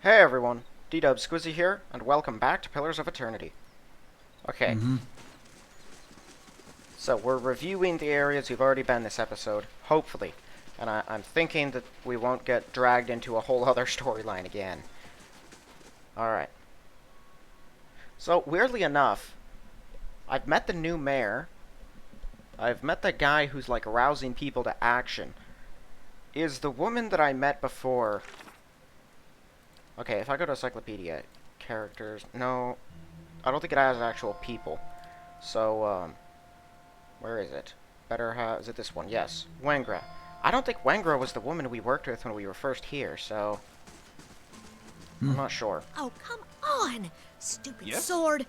Hey everyone, D-Dub Squizzy here, and welcome back to Pillars of Eternity. Okay, so we're reviewing the areas we've already been this episode, hopefully. And I'm thinking that we won't get dragged into a whole other storyline again. Alright. So, weirdly enough, I've met the new mayor. I've met the guy who's like arousing people to action. Is the woman that I met before... Okay, if I go to Encyclopedia, characters... No, I don't think it has actual people. So, where is it? Is it this one? Yes. Wengra. I don't think Wengra was the woman we worked with when we were first here, so... I'm not sure. Oh, come on! Stupid Yes? sword!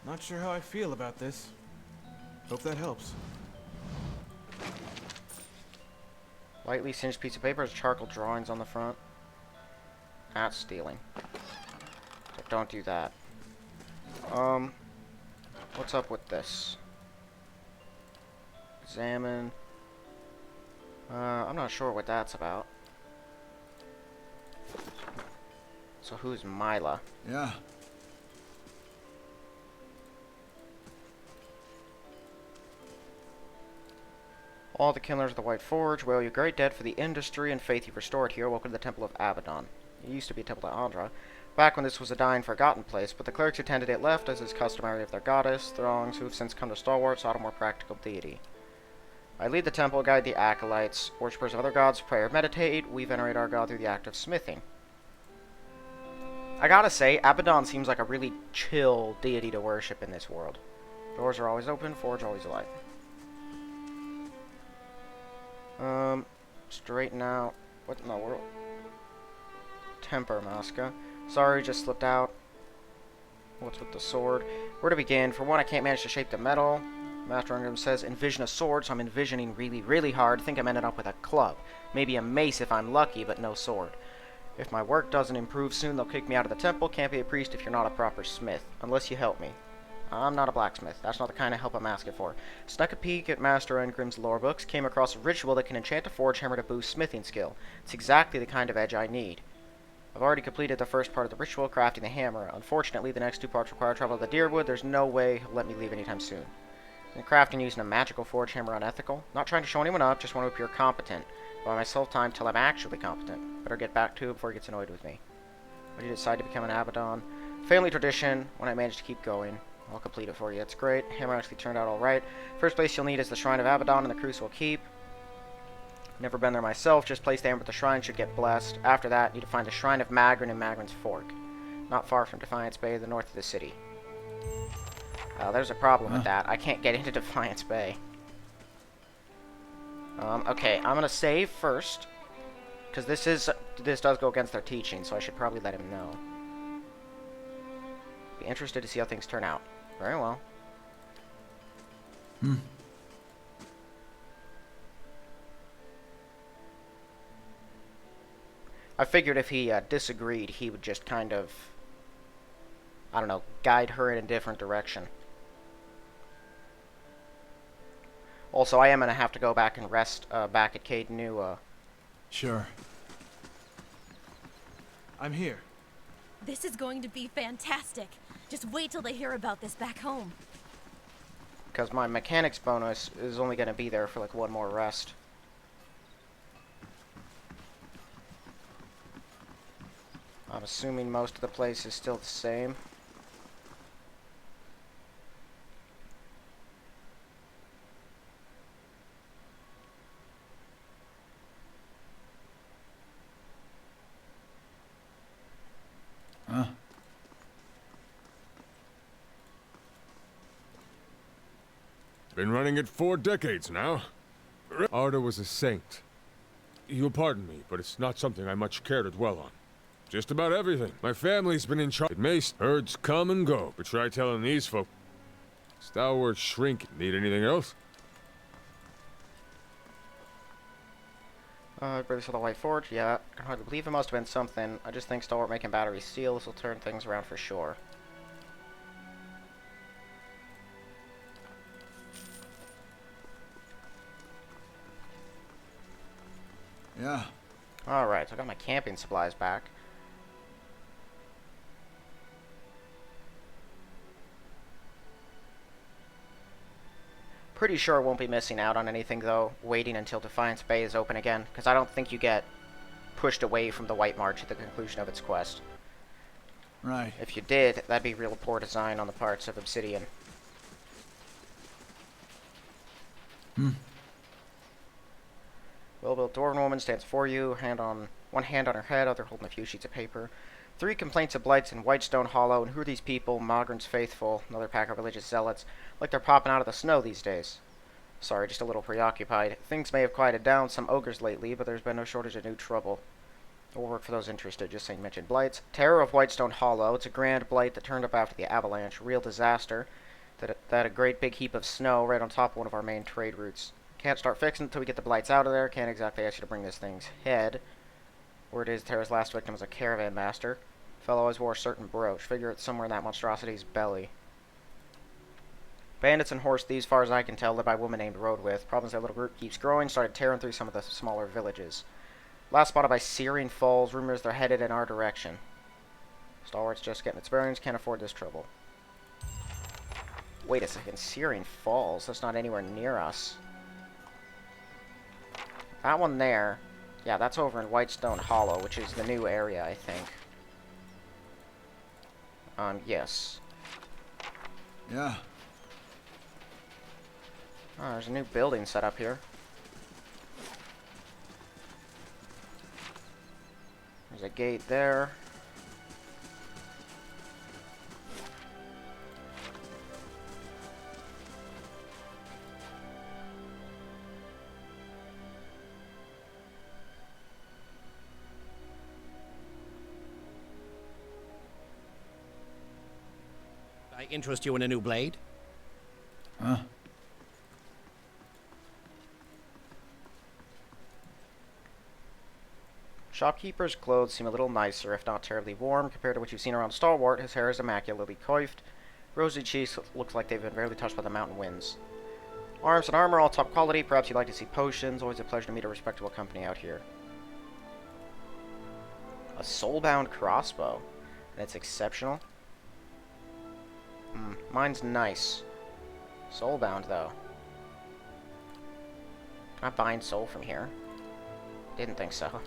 Not sure how I feel about this. Hope that helps. Lightly singed piece of paper has charcoal drawings on the front. That's stealing. So don't do that. What's up with this? Examine. I'm not sure what that's about. So who's Mila? Yeah. All the killers of the White Forge, wail you great dead for the industry and faith you've restored here. Welcome to the Temple of Abaddon. It used to be a Temple of Andra, back when this was a dying, forgotten place, but the clerics who tended it left, as is customary of their goddess. Throngs who have since come to Stalwart sought a more practical deity. I lead the temple, guide the acolytes. Worshippers of other gods pray or meditate. We venerate our god through the act of smithing. I gotta say, Abaddon seems like a really chill deity to worship in this world. Doors are always open, forge always alight. Straighten out. What in the world? Temper, Masca. Sorry, just slipped out. What's with the sword? Where to begin? For one, I can't manage to shape the metal. Master Ingram says, envision a sword, so I'm envisioning really, really hard. Think I'm ending up with a club. Maybe a mace if I'm lucky, but no sword. If my work doesn't improve soon, they'll kick me out of the temple. Can't be a priest if you're not a proper smith. Unless you help me. I'm not a blacksmith. That's not the kind of help I'm asking for. Snuck a peek at Master Engrim's lore books. Came across a ritual that can enchant a forge hammer to boost smithing skill. It's exactly the kind of edge I need. I've already completed the first part of the ritual, crafting the hammer. Unfortunately, the next two parts require travel to the Deerwood. There's no way he'll let me leave anytime soon. And crafting using a magical forge hammer unethical? Not trying to show anyone up, just want to appear competent. Buy myself time till I'm actually competent. Better get back to it before he gets annoyed with me. Why did you decide to become an Abaddon? Family tradition. When I manage to keep going, I'll complete it for you. It's great. Hammer actually turned out alright. First place you'll need is the Shrine of Abaddon and the Crucible Keep. Never been there myself. Just place the hammer at the shrine, should get blessed. After that, need to find the Shrine of Magrin in Magrin's Fork. Not far from Defiance Bay, the north of the city. There's a problem with that. I can't get into Defiance Bay. Okay, I'm gonna save first. Because this does go against their teaching, so I should probably let him know. Be interested to see how things turn out. Very well. I figured if he disagreed, he would just kind of, I don't know, guide her in a different direction. Also, I am going to have to go back and rest back at Cade New. Sure. I'm here. This is going to be fantastic. Just wait till they hear about this back home. Because my mechanics bonus is only going to be there for like one more rest. I'm assuming most of the place is still the same. Huh? Been running it 4 decades now. Arda was a saint. You'll pardon me, but it's not something I much care to dwell on. Just about everything. My family's been in charge. It may herds come and go, but try telling these folk. Stalwart shrink. Need anything else? Brothers of the White Forge, yeah. I can hardly believe it must have been something. I just think Stalwart making battery steel. This will turn things around for sure. Yeah. Alright, so I got my camping supplies back. Pretty sure won't be missing out on anything, though, waiting until Defiance Bay is open again, because I don't think you get pushed away from the White March at the conclusion of its quest. Right. If you did, that'd be real poor design on the parts of Obsidian. Well-built dwarven woman stands before you, one hand on her head, other holding a few sheets of paper. 3 complaints of blights in Whitestone Hollow, and who are these people? Mogren's faithful, another pack of religious zealots. Like they're popping out of the snow these days. Sorry, just a little preoccupied. Things may have quieted down some ogres lately, but there's been no shortage of new trouble. We'll work for those interested, just saying mention blights. Terror of Whitestone Hollow. It's a grand blight that turned up after the avalanche. Real disaster. That a great big heap of snow right on top of one of our main trade routes. Can't start fixing it until we get the blights out of there. Can't exactly ask you to bring this thing's head. Word is Terra's last victim was a caravan master. Fellow always wore a certain brooch. Figure it's somewhere in that monstrosity's belly. Bandits and horse thieves, far as I can tell, led by a woman named Roadwith. Problems that little group keeps growing, started tearing through some of the smaller villages. Last spotted by Searing Falls. Rumors they're headed in our direction. Stalwart's just getting its bearings. Can't afford this trouble. Wait a second. Searing Falls? That's not anywhere near us. That one there. Yeah, that's over in Whitestone Hollow, which is the new area, I think. Yes. Yeah. Oh, there's a new building set up here. There's a gate there. I interest you in a new blade? Huh? Shopkeeper's clothes seem a little nicer, if not terribly warm, compared to what you've seen around Stalwart. His hair is immaculately coiffed. Rosy cheeks look like they've been barely touched by the mountain winds. Arms and armor all top quality. Perhaps you'd like to see potions. Always a pleasure to meet a respectable company out here. A soulbound crossbow. And it's exceptional. Mine's nice. Soulbound, though. Can I bind soul from here? Didn't think so.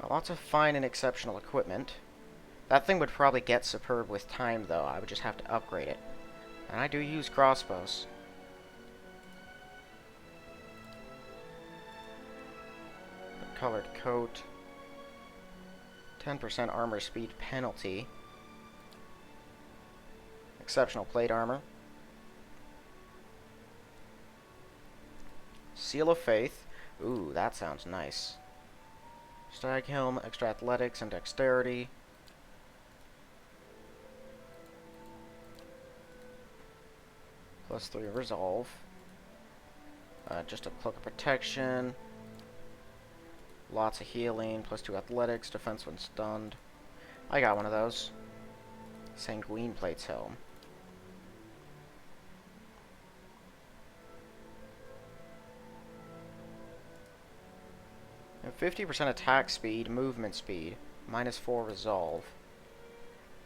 Well, lots of fine and exceptional equipment. That thing would probably get superb with time, though. I would just have to upgrade it. And I do use crossbows. A colored coat. 10% armor speed penalty. Exceptional plate armor. Seal of Faith. Ooh, that sounds nice. Stag Helm, extra athletics and dexterity. +3 resolve. Just a cloak of protection. Lots of healing. +2 athletics, defense when stunned. I got one of those. Sanguine Plate's helm. And 50% attack speed, movement speed, -4 resolve.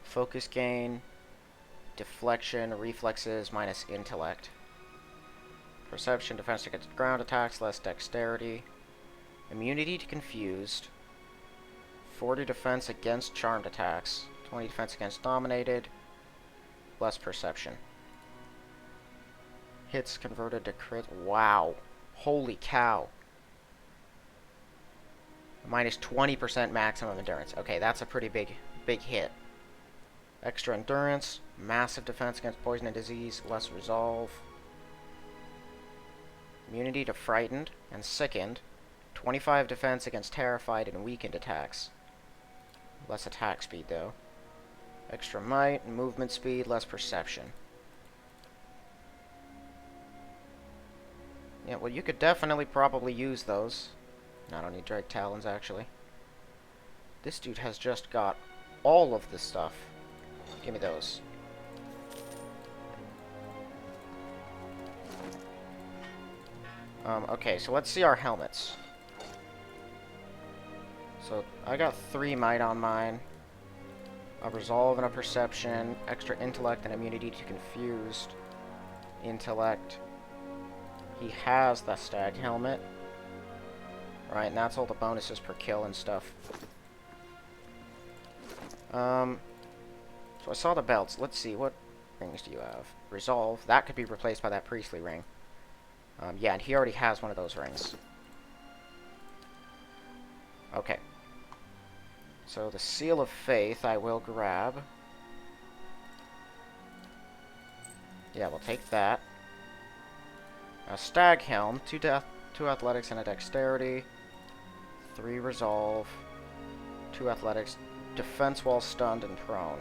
Focus gain, deflection, reflexes, -intellect. Perception, defense against ground attacks, less dexterity. Immunity to confused. 40 defense against charmed attacks. 20 defense against dominated. Less perception. Hits converted to crit. Wow. Holy cow. -20% maximum endurance. Okay, that's a pretty big hit. Extra endurance, massive defense against poison and disease, less resolve. Immunity to frightened and sickened. 25 defense against terrified and weakened attacks. Less attack speed, though. Extra might, movement speed, less perception. Yeah, well, you could definitely probably use those. I don't need Drake Talons, actually. This dude has just got all of this stuff. Give me those. Okay, so let's see our helmets. So, I got 3 might on mine. A resolve and a perception. Extra intellect and immunity to confused. intellect. He has the stag helmet. Right, and that's all the bonuses per kill and stuff. So I saw the belts. Let's see, what rings do you have? Resolve. That could be replaced by that priestly ring. Yeah, and he already has one of those rings. Okay. So the Seal of Faith I will grab. Yeah, we'll take that. A Stag Helm, 2 athletics and a dexterity. 3 resolve. 2 athletics. Defense while stunned and prone.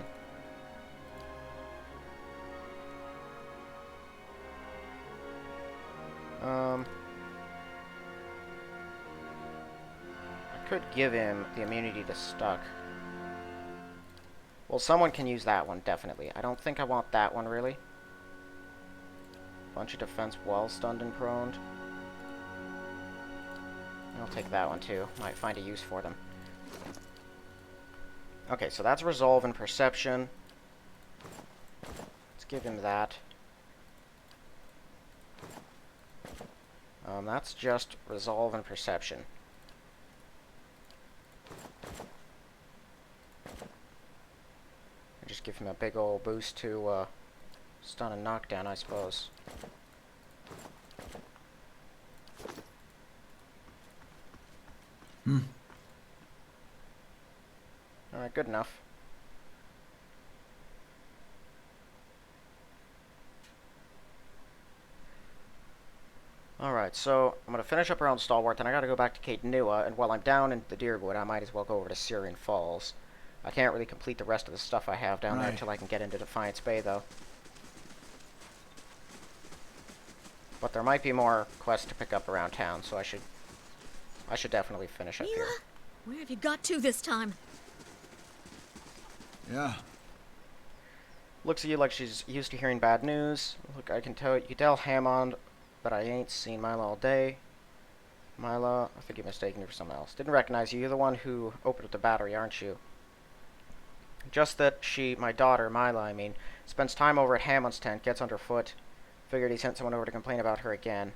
I could give him the immunity to stuck. Well, someone can use that one, definitely. I don't think I want that one, really. Bunch of defense while stunned and prone. I'll take that one, too. Might find a use for them. Okay, so that's Resolve and Perception. Let's give him that. That's just Resolve and Perception. Just give him a big old boost to stun and knockdown, I suppose. Alright, good enough. Alright, so I'm going to finish up around Stalwart, then I got to go back to Cape Nua, and while I'm down in the Deerwood, I might as well go over to Syrian Falls. I can't really complete the rest of the stuff I have down there until I can get into Defiance Bay, though. But there might be more quests to pick up around town, so I should definitely finish up here. Where have you got to this time? Yeah. Looks at you like she's used to hearing bad news. Look, you can tell Hammond that I ain't seen Mila all day. Mila, I think you're mistaking me for someone else. Didn't recognize you. You're the one who opened up the battery, aren't you? Just that she, my daughter, Mila, I mean, spends time over at Hammond's tent, gets underfoot. Figured he sent someone over to complain about her again.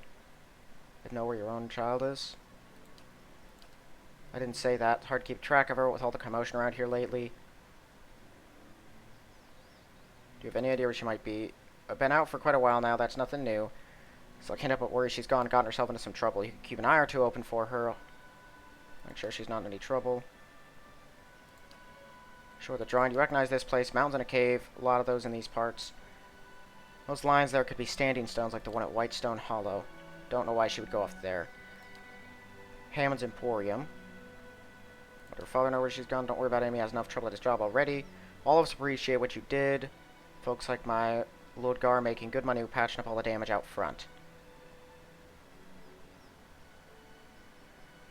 Didn't know where your own child is? I didn't say that. Hard to keep track of her with all the commotion around here lately. Do you have any idea where she might be? I've been out for quite a while now, that's nothing new. So I can't help but worry she's gotten herself into some trouble. You can keep an eye or two open for her. Make sure she's not in any trouble. Sure, the drawing. You recognize this place. Mountains and a cave. A lot of those in these parts. Those lines there could be standing stones like the one at Whitestone Hollow. Don't know why she would go off there. Hammond's Emporium. Let her father know where she's gone. Don't worry about him. He has enough trouble at his job already. All of us appreciate what you did. Folks like my Lodgar making good money patching up all the damage out front.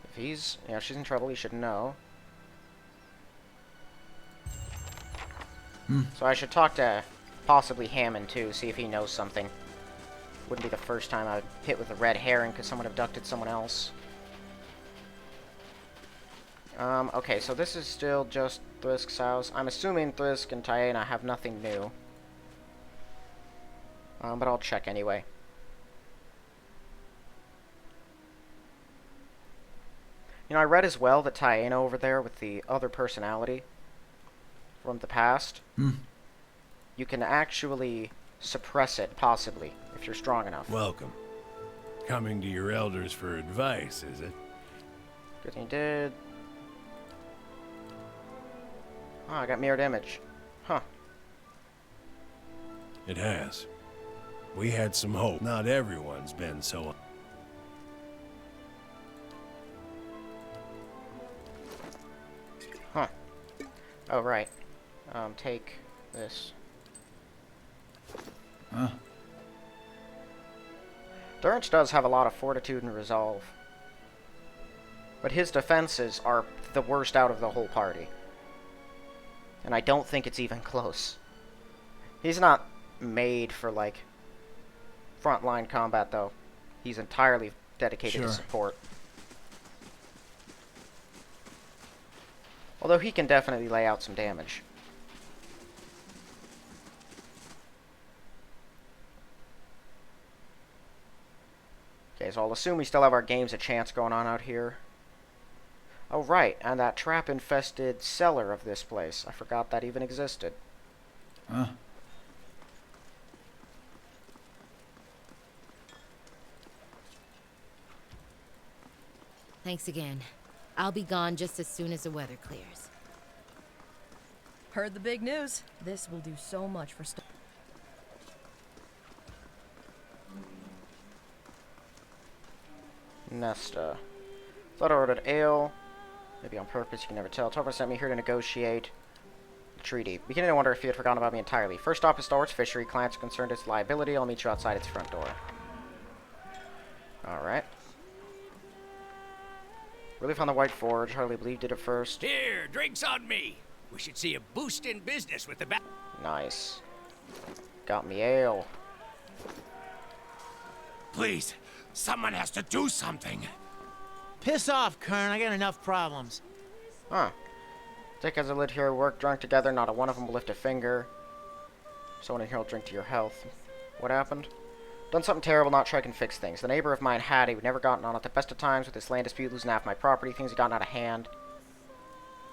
If he's, you know, she's in trouble, he should know. So I should talk to possibly Hammond too, see if he knows something. Wouldn't be the first time I'd hit with a red herring because someone abducted someone else. Okay, so this is still just Thrisk's house. I'm assuming Thrisk and Tiana have nothing new. But I'll check anyway. You know, I read as well that Tiana over there with the other personality from the past, you can actually suppress it, possibly, if you're strong enough. Welcome. Coming to your elders for advice, is it? Good thing you did. Oh, I got mirrored image. Huh. It has. We had some hope. Not everyone's been so... Huh. Oh, right. Take this. Huh? Durgan does have a lot of fortitude and resolve. But his defenses are the worst out of the whole party. And I don't think it's even close. He's not made for, like, frontline combat, though. He's entirely dedicated to support. Although he can definitely lay out some damage. so I'll assume we still have our games of chance going on out here. Oh, right, and that trap-infested cellar of this place. I forgot that even existed. Huh? Thanks again. I'll be gone just as soon as the weather clears. Heard the big news. This will do so much for Nesta. Thought I ordered ale. Maybe on purpose, you can never tell. Topher sent me here to negotiate the treaty. Beginning to wonder if he had forgotten about me entirely. First stop is Stalwart's fishery. Clients are concerned its liability. I'll meet you outside its front door. Alright. Really found the White Forge. Hardly believed it at first. Here, drinks on me. We should see a boost in business with the Nice. Got me ale. Please, someone has to do something. Piss off, Kern. I got enough problems. Huh. Dick as I lived here, worked drunk together, not a one of them will lift a finger. Someone in here will drink to your health. What happened? Done something terrible, not sure I can fix things. The neighbor of mine had it, we'd never gotten on at the best of times with this land dispute, losing half my property, things had gotten out of hand.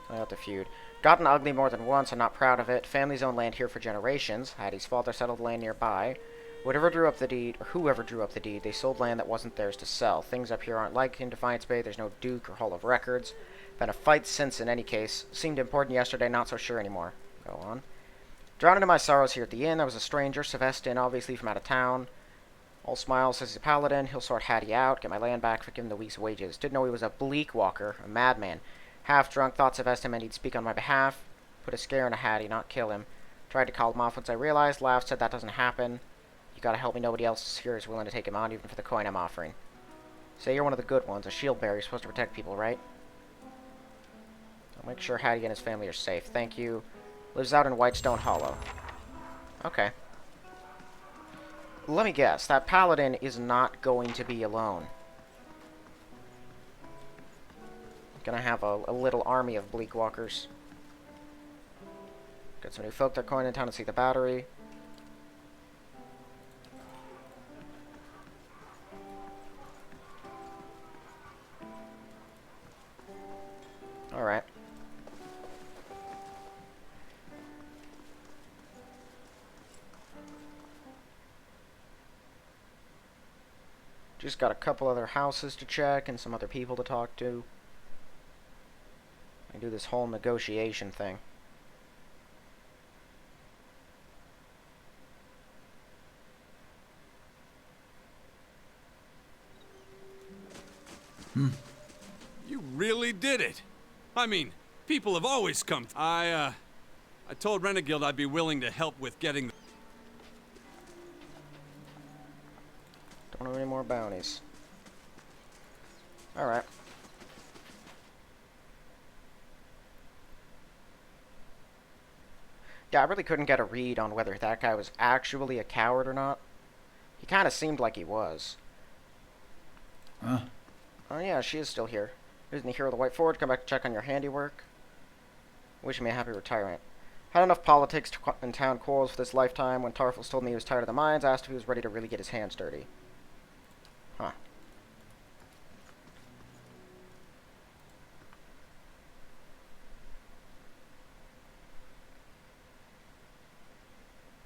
I got the feud. Gotten ugly more than once, I'm not proud of it. Family's owned land here for generations. Hattie's father settled land nearby. Whatever drew up the deed, or whoever drew up the deed, they sold land that wasn't theirs to sell. Things up here aren't like in Defiance Bay, there's no Duke or Hall of Records. Been a fight since in any case. Seemed important yesterday, not so sure anymore. Go on. Drowning in my sorrows here at the inn, I was a stranger, Sylvestin, obviously from out of town. All smiles, says he's a paladin, he'll sort Hattie out, get my land back, forgive him the week's wages. Didn't know he was a bleak walker, a madman. Half drunk, thought Sylvestin meant he'd speak on my behalf. Put a scare into Hattie, not kill him. Tried to call him off once I realized, laughed, said that doesn't happen. You gotta help me, nobody else here is willing to take him on, even for the coin I'm offering. Say you're one of the good ones, a shield bearer, you're supposed to protect people, right? I'll make sure Hattie and his family are safe, thank you. Lives out in Whitestone Hollow. Okay. Let me guess, that paladin is not going to be alone. Gonna have a little army of bleak walkers. Got some new folk that are going in town to see the battery. Alright. Just got a couple other houses to check and some other people to talk to. I do this whole negotiation thing. You really did it. I mean, people have always come. I told Renegild I'd be willing to help with getting the... Don't have any more bounties. Alright. Yeah, I really couldn't get a read on whether that guy was actually a coward or not. He kind of seemed like he was. Huh? Oh yeah, she is still here. Isn't the hero of the White Forge? Come back to check on your handiwork. Wishing me a happy retirement. Had enough politics and town quarrels for this lifetime. When Tarfels told me he was tired of the mines, asked if he was ready to really get his hands dirty. Huh.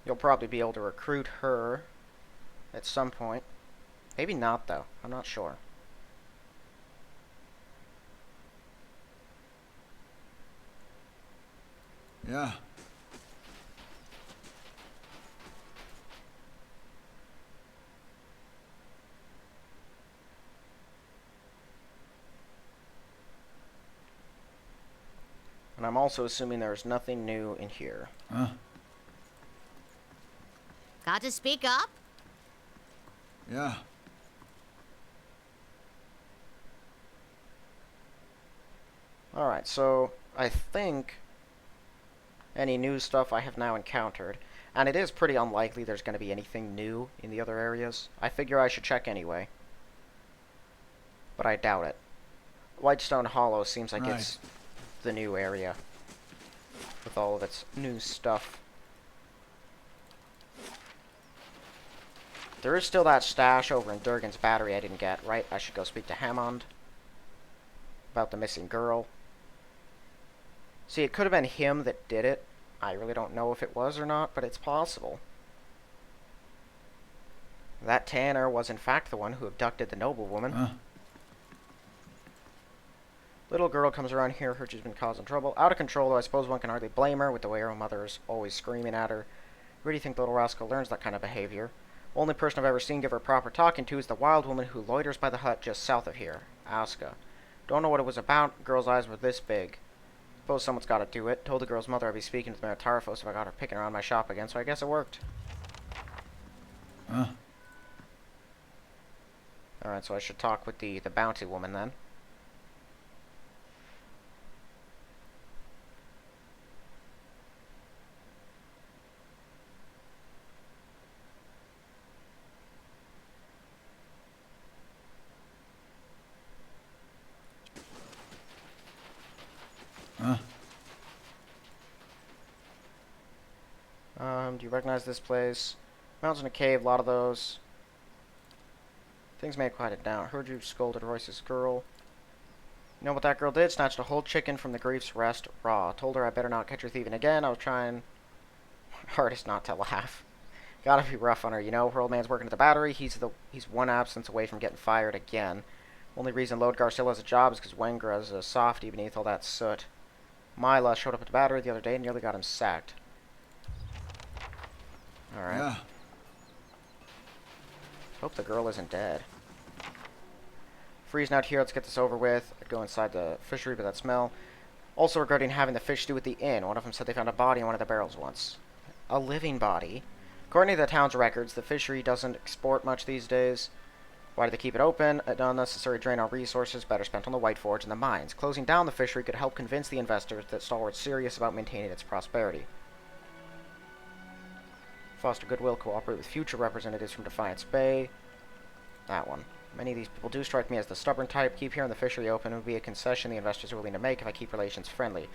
You'll probably be able to recruit her at some point. Maybe not, though. I'm not sure. Yeah. And I'm also assuming there's nothing new in here. Huh? Got to speak up? Yeah. Alright, so I think any new stuff I have now encountered, and it is pretty unlikely there's going to be anything new in the other areas. I figure I should check anyway. But I doubt it. Whitestone Hollow seems like it's the new area with all of its new stuff. there is still that stash over in Durgan's battery I didn't get, right? I should go speak to Hammond about the missing girl. See, it could have been him that did it. I really don't know if it was or not, but it's possible. That Tanner was in fact the one who abducted the noblewoman. Little girl comes around here, heard she's been causing trouble. Out of control, though I suppose one can hardly blame her with the way her mother is always screaming at her. Where do you think the little rascal learns that kind of behavior? Only person I've ever seen give her proper talking to is the wild woman who loiters by the hut just south of here, Aska. Don't know what it was about. Girl's eyes were this big. Suppose someone's got to do it. Told the girl's mother I'd be speaking to the Meritarfos if I got her picking around my shop again, so I guess it worked. Alright, so I should talk with the bounty woman then. Do you recognize this place? Mountains in a cave, a lot of those. Things may have quieted down. Heard you scolded Royce's girl. You know what that girl did? Snatched a whole chicken from the Grief's Rest raw. Told her I better not catch her thieving again. I was trying hardest not to laugh. Gotta be rough on her, you know. Her old man's working at the battery. He's one absence away from getting fired again. Only reason Lodgar still has a job is because Wengra's a softie beneath all that soot. Mila showed up at the battery the other day and nearly got him sacked. Alright. Yeah. Hope the girl isn't dead. Freezing out here, let's get this over with. I'd go inside the fishery, but that smell. Also regarding having the fish stew at the inn. One of them said they found a body in one of the barrels once. A living body? According to the town's records, the fishery doesn't export much these days. Why do they keep it open? An unnecessary drain on resources better spent on the White Forge and the mines. Closing down the fishery could help convince the investors that Stalwart's serious about maintaining its prosperity. Foster goodwill, cooperate with future representatives from Defiance Bay. That one. Many of these people do strike me as the stubborn type. Keep hearing the fishery open would be a concession the investors are willing to make if I keep relations friendly.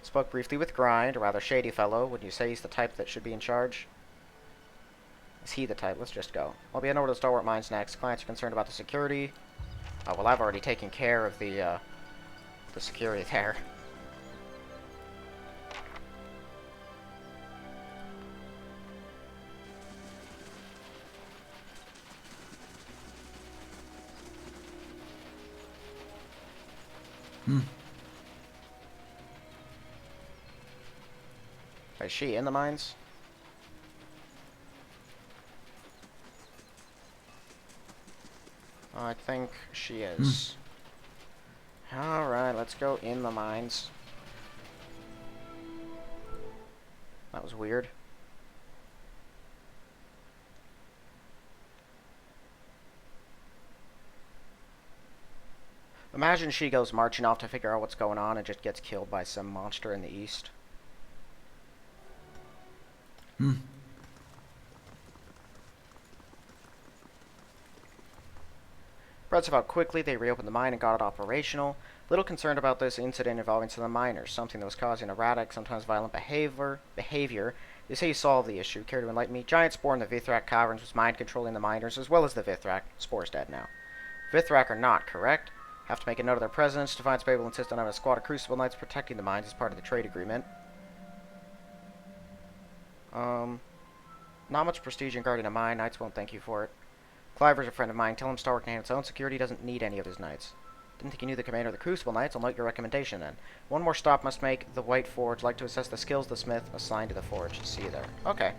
Spoke briefly with Grind, a rather shady fellow. Wouldn't you say he's the type that should be in charge? Is he the type? Let's just go. I'll be heading over to the Stalwart Mines next. Clients are concerned about the security. Oh, well, I've already taken care of the security there. Is she in the mines? I think she is. Alright, let's go in the mines. That was weird. Imagine she goes marching off to figure out what's going on and just gets killed by some monster in the east. Impressive how quickly they reopened the mine and got it operational. Little concerned about this incident involving some of the miners, something that was causing erratic, sometimes violent behavior. They say you solved the issue. Care to enlighten me? Giant Spore in the Vithrak caverns was mind controlling the miners as well as the Vithrak. Spore's dead now. Vithrak are not, correct? Have to make a note of their presence. Defiance Bay will insist on having a squad of Crucible Knights protecting the mines as part of the trade agreement. Not much prestige in guarding a mine. Knights won't thank you for it. Cliver's a friend of mine. Tell him Stalwart can handle its own security. Doesn't need any of his knights. Didn't think you knew the commander of the Crucible Knights. I'll note your recommendation then. One more stop must make. The White Forge. Like to assess the skills of the smith assigned to the forge. See you there. Okay.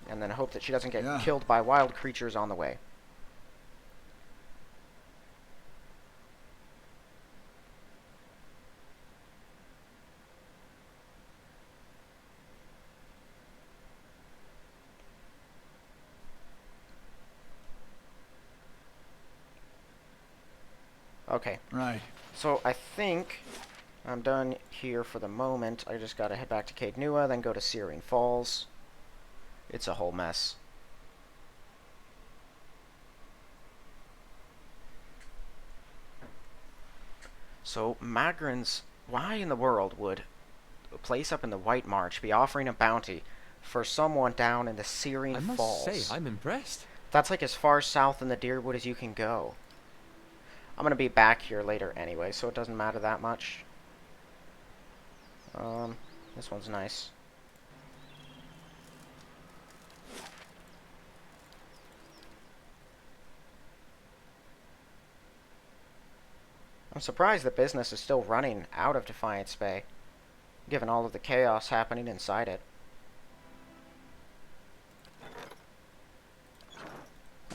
And then hope that she doesn't get killed by wild creatures on the way. Okay. Right. So I think I'm done here for the moment. I just gotta head back to Cape Nua, then go to Searing Falls. It's a whole mess. So Magrin's, why in the world would a place up in the White March be offering a bounty for someone down in the Syrian I must Falls. say, I'm impressed. That's like as far south in the Deerwood as you can go. I'm gonna be back here later anyway, so it doesn't matter that much. This one's nice. I'm surprised the business is still running out of Defiance Bay, given all of the chaos happening inside it.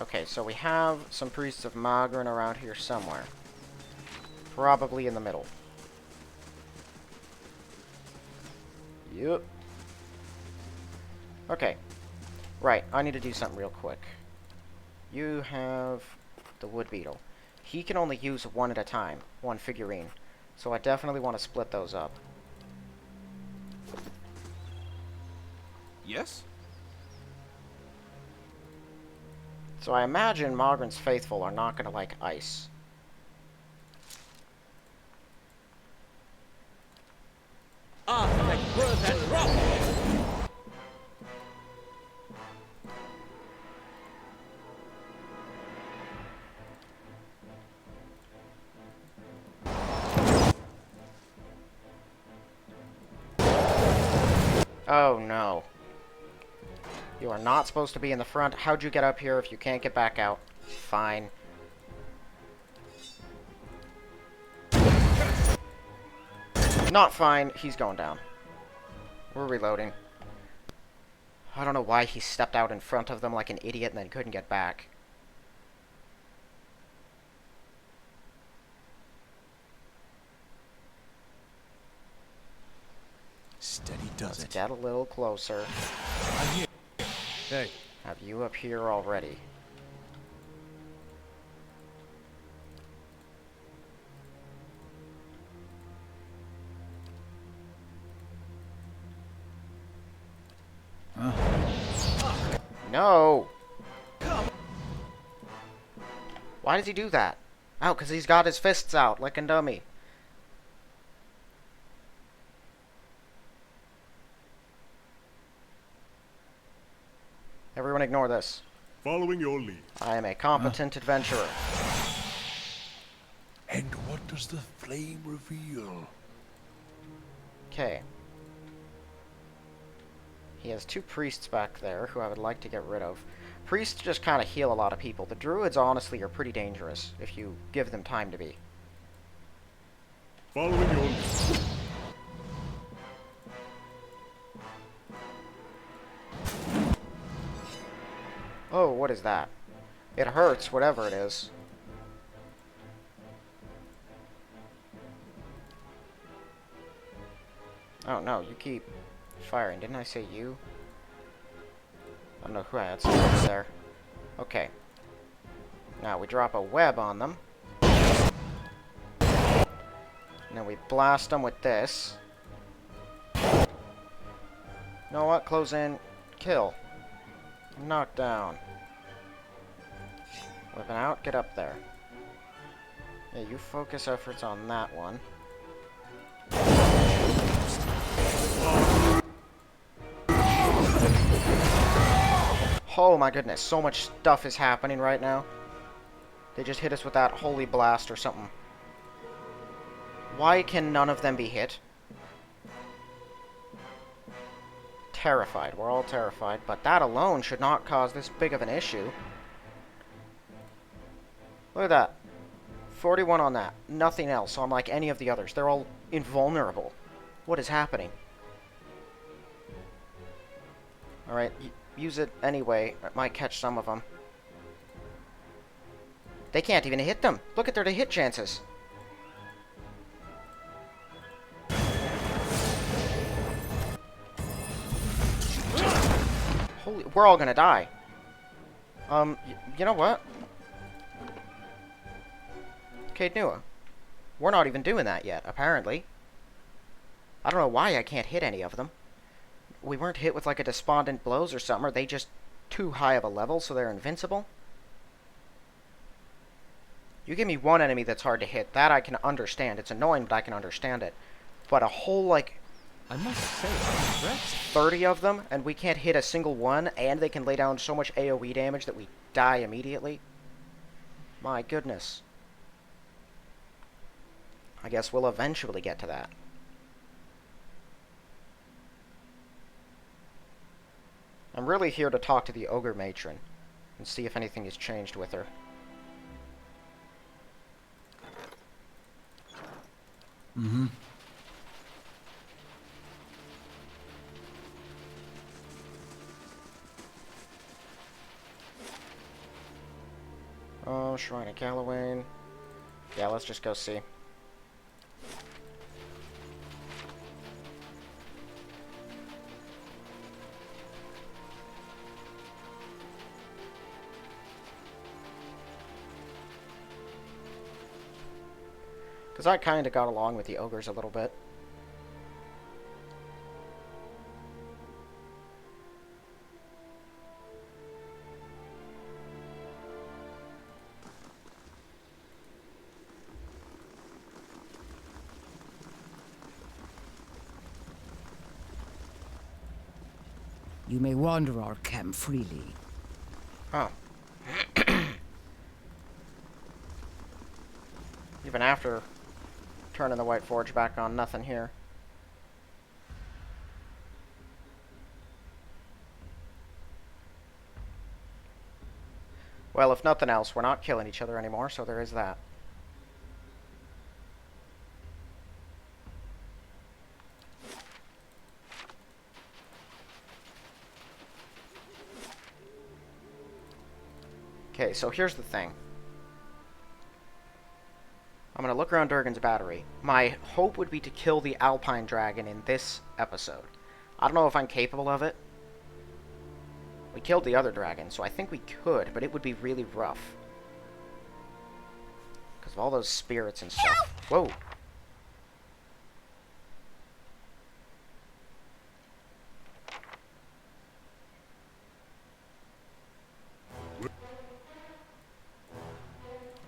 Okay, so we have some priests of Magrin around here somewhere. Probably in the middle. Yup. Okay. Right, I need to do something real quick. You have the wood beetle. He can only use one at a time, one figurine. So I definitely want to split those up. Yes? So I imagine Magrin's faithful are not going to like ice. Oh no. You are not supposed to be in the front. How'd you get up here if you can't get back out? Fine. Not fine. He's going down. We're reloading. I don't know why he stepped out in front of them like an idiot and then couldn't get back. Steady does Let's it. get a little closer. I'm here. Hey. Have you up here already? No! Why does he do that? Oh, because he's got his fists out like a dummy. Everyone ignore this. Following your lead. I am a competent adventurer. And what does the flame reveal? Okay. He has two priests back there who I would like to get rid of. Priests just kind of heal a lot of people. The druids, honestly, are pretty dangerous if you give them time to be. Following your lead. Oh, what is that? It hurts, whatever it is. Oh no, you keep firing. Didn't I say you? I don't know who I had supposed there. Okay. Now we drop a web on them. And then we blast them with this. You know what? Close in. Kill. Knock down. Weapon out. Get up there. Yeah, you focus efforts on that one. Oh my goodness, so much stuff is happening right now. They just hit us with that holy blast or something. Why can none of them be hit? Terrified. We're all terrified, but that alone should not cause this big of an issue. Look at that. 41 on that. Nothing else on like any of the others. They're all invulnerable. What is happening? Alright, use it anyway. It might catch some of them. They can't even hit them. Look at their hit chances. Holy, we're all gonna die. You know what? Cade Nua. We're not even doing that yet, apparently. I don't know why I can't hit any of them. We weren't hit with like a despondent blows or something. Are they just too high of a level so they're invincible? You give me one enemy that's hard to hit. That I can understand. It's annoying, but I can understand it. But a whole, like, I must say, I'm impressed. 30 of them, and we can't hit a single one, and they can lay down so much AoE damage that we die immediately. My goodness. I guess we'll eventually get to that. I'm really here to talk to the Ogre Matron and see if anything has changed with her. Mm-hmm. Oh, Shrine of Callowayne. Yeah, let's just go see. Because I kind of got along with the ogres a little bit. You may wander our camp freely. Oh. Even after turning the White Forge back on, nothing here. Well, if nothing else, we're not killing each other anymore, so there is that. Okay, so here's the thing. I'm going to look around Durgan's battery. My hope would be to kill the Alpine Dragon in this episode. I don't know if I'm capable of it. We killed the other dragon, so I think we could, but it would be really rough. Because of all those spirits and stuff. Whoa!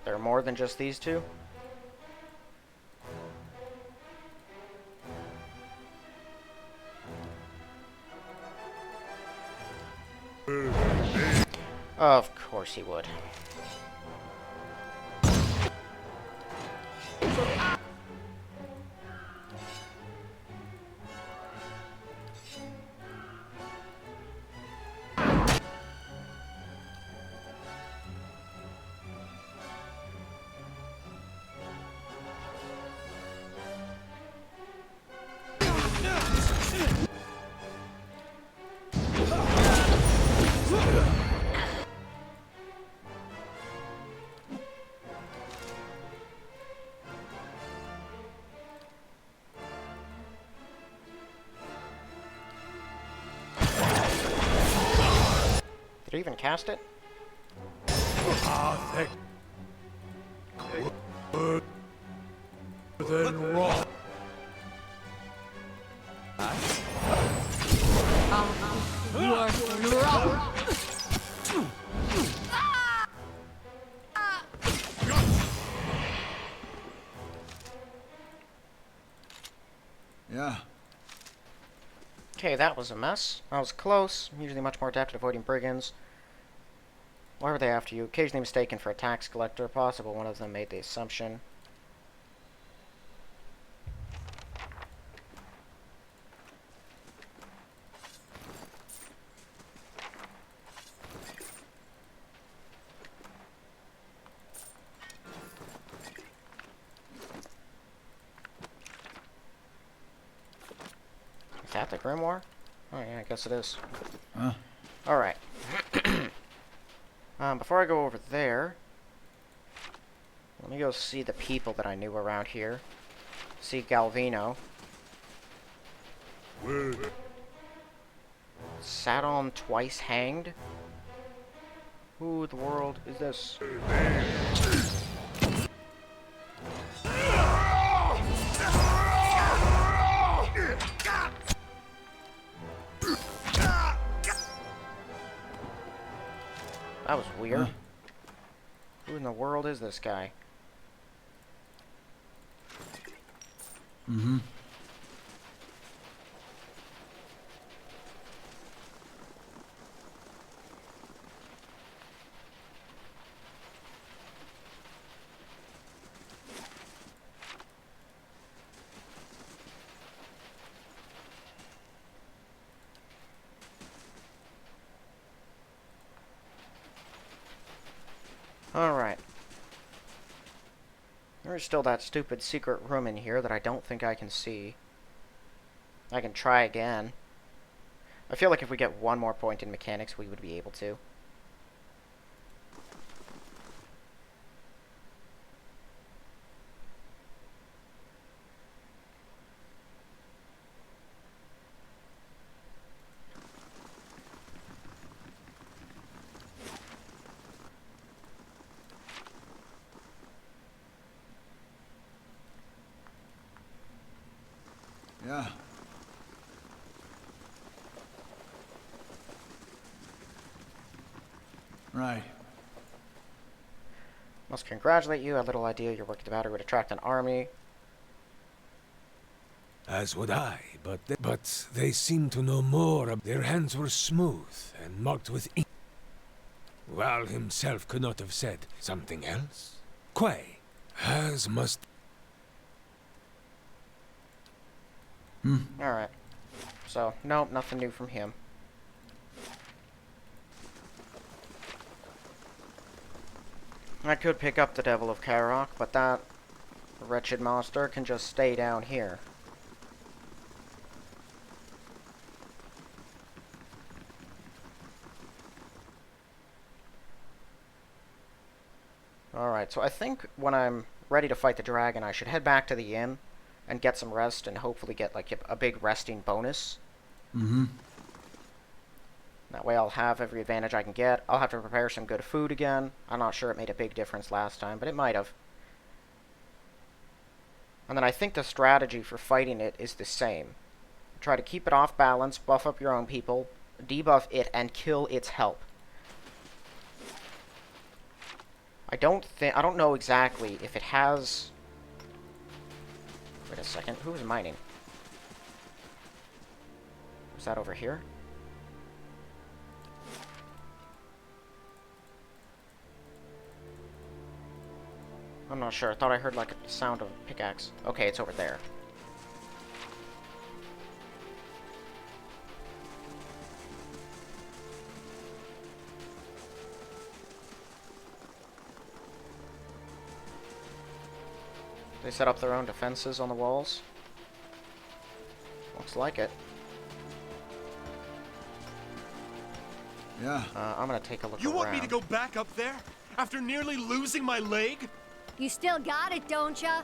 There are more than just these two? Of course he would. Did he even cast it? Ah, good. Then wrong. You are wrong. Yeah. Okay, that was a mess. I was close. I'm usually much more adept at avoiding brigands. Why were they after you? Occasionally mistaken for a tax collector. Possible one of them made the assumption. Is that the Grimoire? Oh yeah, I guess it is. Huh? Alright. Before I go over there, let me go see the people that I knew around here. See Galvino. Sat on twice hanged? Who in the world is this? That was weird. Huh? Who in the world is this guy? Mm-hmm. Alright. There's still that stupid secret room in here that I don't think I can see. I can try again. I feel like if we get one more point in mechanics, we would be able to. Yeah. Right. Must congratulate you. I had little idea your work at the battery would attract an army. As would I, but they seem to know more. Their hands were smooth and marked with ink. Val himself could not have said something else. Quay, as must... Alright. So, nope, nothing new from him. I could pick up the Devil of Karok, but that wretched monster can just stay down here. Alright, so I think when I'm ready to fight the dragon, I should head back to the inn and get some rest and hopefully get like a big resting bonus. That way I'll have every advantage I can get. I'll have to prepare some good food again. I'm not sure it made a big difference last time, but it might have. And then I think the strategy for fighting it is the same. Try to keep it off balance, buff up your own people, debuff it, and kill its help. I don't know exactly if it has... Wait a second, who is mining? Is that over here? I'm not sure. I thought I heard like a sound of a pickaxe. Okay, it's over there. They set up their own defenses on the walls. Looks like it. Yeah. I'm gonna take a look You around. want me to go back up there? After nearly losing my leg? You still got it, don't ya?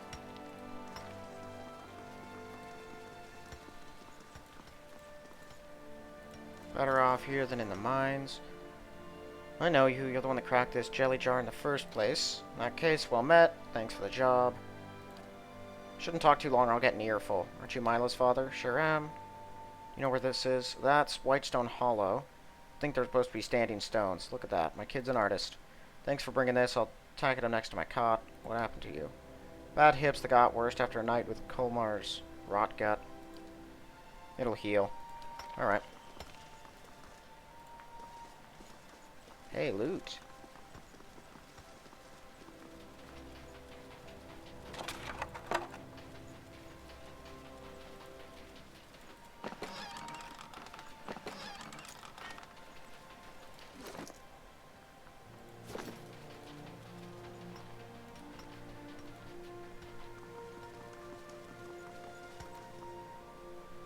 Better off here than in the mines. I know you. You're the one that cracked this jelly jar in the first place. In that case, well met. Thanks for the job. Shouldn't talk too long or I'll get an earful. Aren't you Milo's father? Sure am. You know where this is? That's Whitestone Hollow. I think they're supposed to be standing stones. Look at that. My kid's an artist. Thanks for bringing this. I'll tack it up next to my cot. What happened to you? Bad hips that got worse after a night with Colmar's rot gut. It'll heal. Alright. Hey, loot.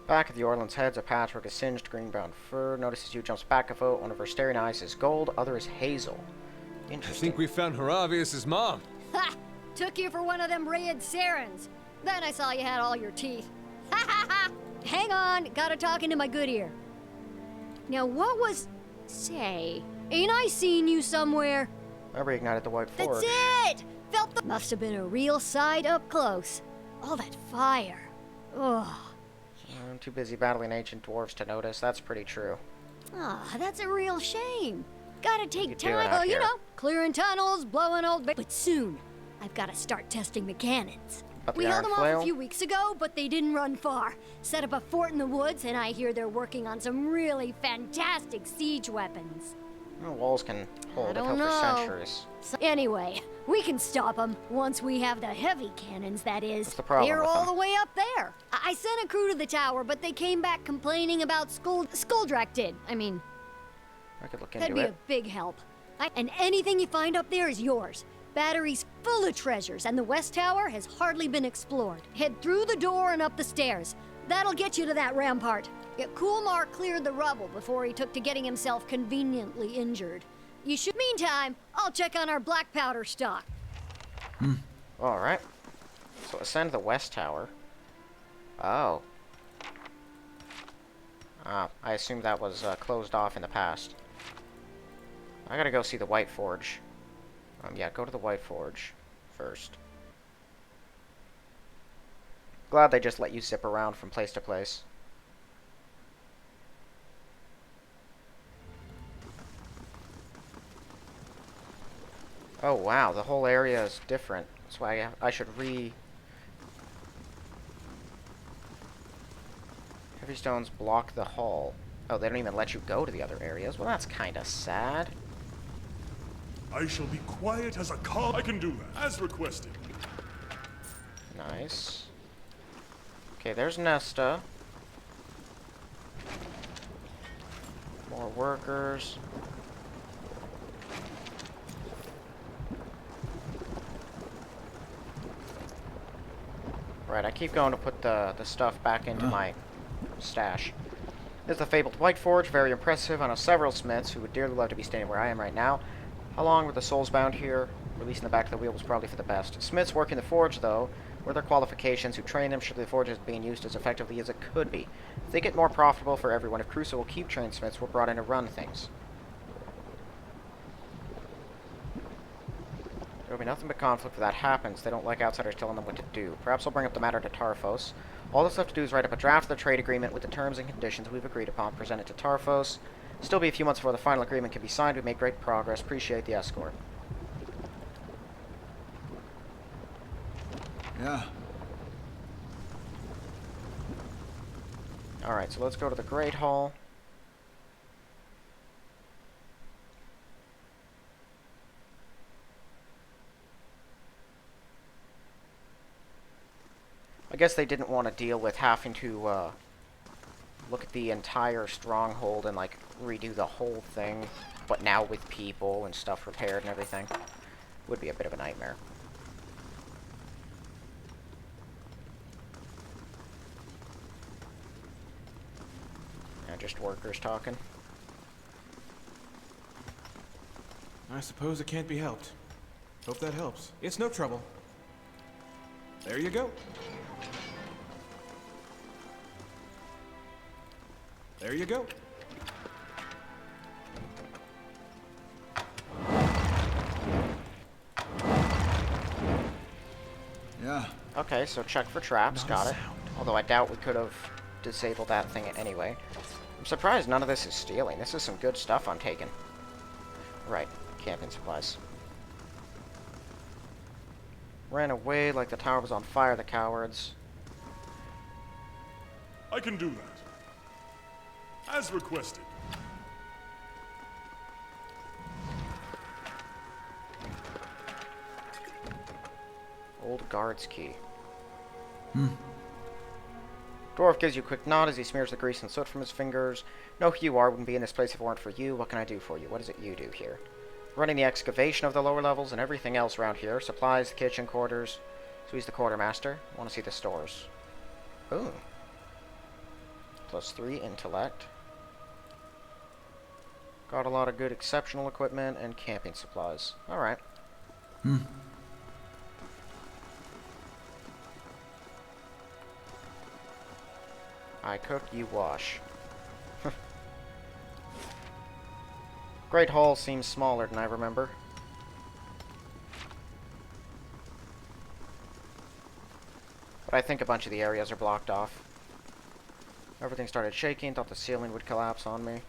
Back of the Orland's head's a patchwork of singed green-brown fur. Notices you, jumps back a foot. One of her staring eyes is gold, other is hazel. I Interesting. think we found Horavius' mom. Ha! Took you for one of them red Sarens. Then I saw you had all your teeth. Ha ha ha! Hang on, gotta talk into my good ear. Now what was... Say, ain't I seen you somewhere? I reignited the White Forge. That's it! Felt the... Must have been a real sight up close. All that fire. Ugh. I'm too busy battling ancient dwarves to notice. That's pretty true. Ah, that's a real shame. Gotta take You do it time. out Oh, you here. know, clearing tunnels, blowing old... But soon, I've gotta start testing the cannons. But the We held iron them off flail? a few weeks ago, but they didn't run far. Set up a fort in the woods, and I hear they're working on some really fantastic siege weapons. Well, walls can hold. I They've don't held for know. centuries. Anyway, we can stop them once we have the heavy cannons, that is. What's the problem They're with all them? the way up there. I sent a crew to the tower, but they came back complaining about Skuldrak did. I mean, I could look that'd into be it. a big help. And anything you find up there is yours. Battery's full of treasures, and the West Tower has hardly been explored. Head through the door and up the stairs. That'll get you to that rampart. Coolmark cleared the rubble before he took to getting himself conveniently injured. Meantime, I'll check on our black powder stock. Alright. So ascend the West Tower. Oh. Ah, I assumed that was closed off in the past. I gotta go see the White Forge. Yeah, go to the White Forge first. Glad they just let you zip around from place to place. Oh wow, the whole area is different. That's why I should Heavy stones block the hall. Oh, they don't even let you go to the other areas. Well, that's kinda sad. I shall be quiet as a cow. I can do that, as requested. Nice. Okay, there's Nesta. More workers. Right, I keep going to put the stuff back into my stash. This is the fabled White Forge, very impressive. I know several smiths who would dearly love to be standing where I am right now. How long were the souls bound here? Releasing the back of the wheel was probably for the best. Smiths working the forge, though, were their qualifications, who train them, should the forge is being used as effectively as it could be. Think it more profitable for everyone if Crusoe will keep trained smiths were brought in to run things. There will be nothing but conflict if that happens. They don't like outsiders telling them what to do. Perhaps I'll bring up the matter to Tarfos. All that's left to do is write up a draft of the trade agreement with the terms and conditions we've agreed upon, present it to Tarfos. Still be a few months before the final agreement can be signed. We've made great progress. Appreciate the escort. Yeah. Alright, so let's go to the Great Hall. I guess they didn't want to deal with having to look at the entire stronghold and like redo the whole thing, but now with people and stuff repaired and everything. Would be a bit of a nightmare. Just workers talking. I suppose it can't be helped. Hope that helps. It's no trouble. There you go. There you go. Yeah. Okay, so check for traps. Got it. Although I doubt we could have disabled that thing anyway. I'm surprised none of this is stealing. This is some good stuff I'm taking. Right, camping supplies. Ran away like the tower was on fire, the cowards. I can do that. As requested. Old guard's key. Dwarf gives you a quick nod as he smears the grease and soot from his fingers. Know who you are, wouldn't be in this place if it weren't for you. What can I do for you? What is it you do here? Running the excavation of the lower levels and everything else around here. Supplies, the kitchen, quarters. So he's the quartermaster. Want to see the stores. Ooh. +3 intellect. Got a lot of good exceptional equipment and camping supplies. Alright. I cook, you wash. Great Hall seems smaller than I remember. But I think a bunch of the areas are blocked off. Everything started shaking, thought the ceiling would collapse on me.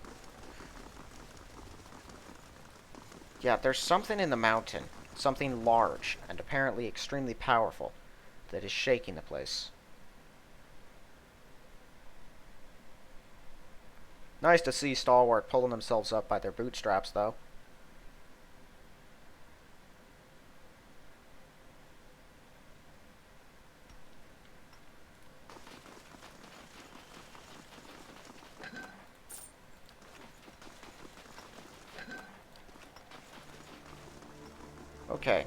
Yeah, there's something in the mountain. Something large, and apparently extremely powerful, that is shaking the place. Nice to see Stalwart pulling themselves up by their bootstraps, though. Okay.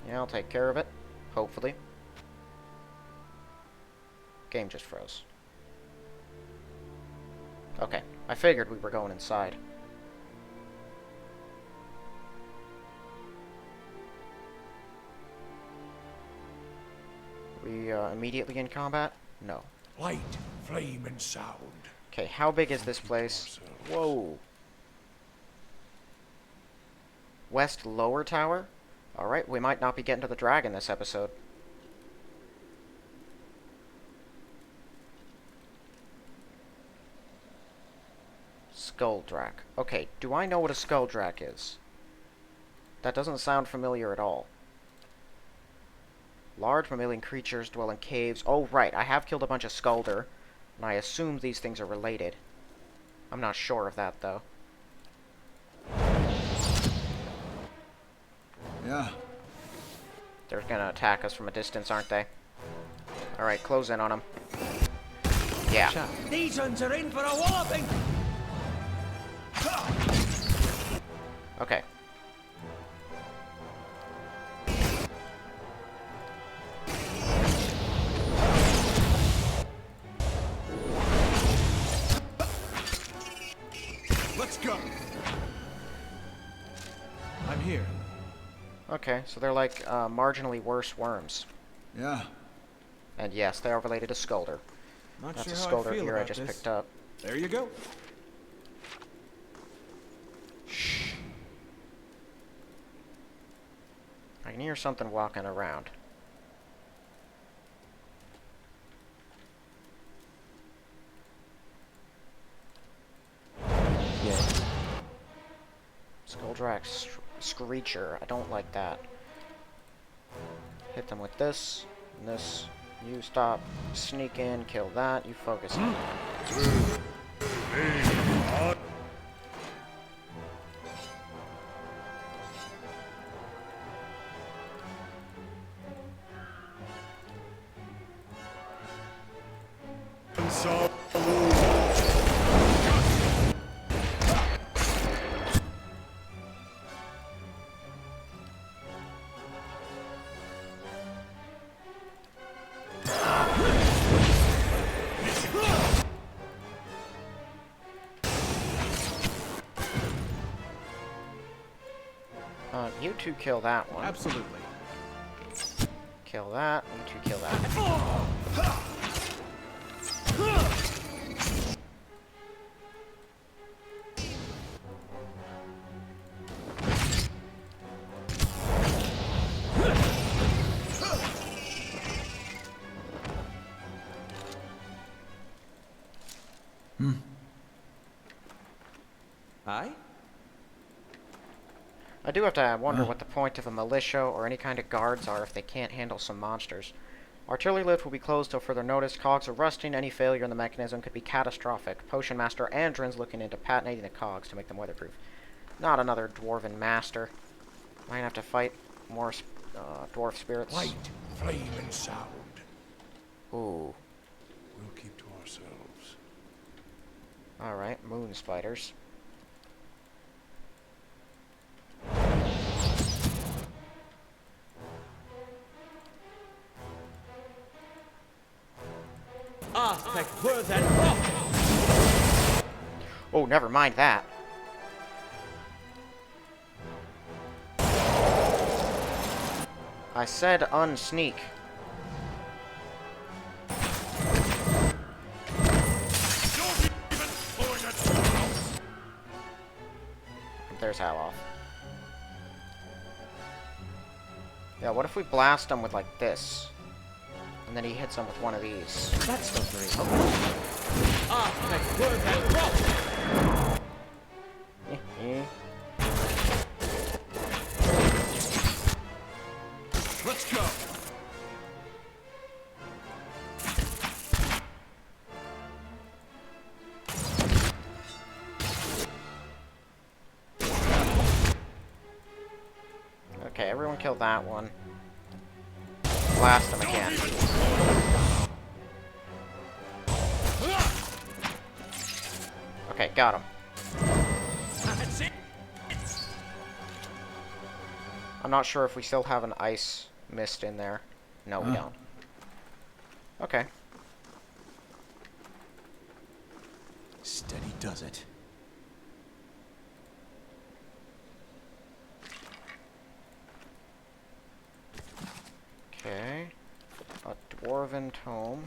Yeah, I'll take care of it. Hopefully. Game just froze. Okay. I figured we were going inside. We immediately in combat? No. Light, flame, and sound. Okay, how big is this place? Whoa. West Lower Tower? Alright, we might not be getting to the dragon this episode. Skulldrak. Okay, do I know what a Skulldrak is? That doesn't sound familiar at all. Large mammalian creatures dwell in caves. Oh, right, I have killed a bunch of Skulder, and I assume these things are related. I'm not sure of that, though. Yeah. They're gonna attack us from a distance, aren't they? Alright, close in on them. Yeah. These ones are in for a walloping! Okay. Let's go. I'm here. Okay, so they're like marginally worse worms. Yeah. And yes, they are related to Skulder. Not That's sure a how I Skulder feel ear I about just this. picked up. There you go. Shh. I can hear something walking around. Yeah. Skulldrak Screecher. I don't like that. Hit them with this, and this. You stop. Sneak in, kill that. You focus on that. You two kill that one. Absolutely. Kill that. You two kill that. Aye? I do have to wonder what the point of a militia or any kind of guards are if they can't handle some monsters. Artillery lift will be closed till further notice. Cogs are rusting. Any failure in the mechanism could be catastrophic. Potion Master Andrin's looking into patinating the cogs to make them weatherproof. Not another Dwarven Master. Might have to fight more dwarf spirits. Light, flame, and sound. Ooh. We'll keep to ourselves. Alright, moon spiders. Oh, never mind that. I said unsneak. There's Haloth. Yeah, what if we blast him with like this? And then he hits him with one of these. That's not very helpful. Let's go. Okay, everyone kill that one. Blast him again. Okay, got him. not sure if we still have an ice mist in there. No, we don't. Okay. Steady does it. Okay. A dwarven tome.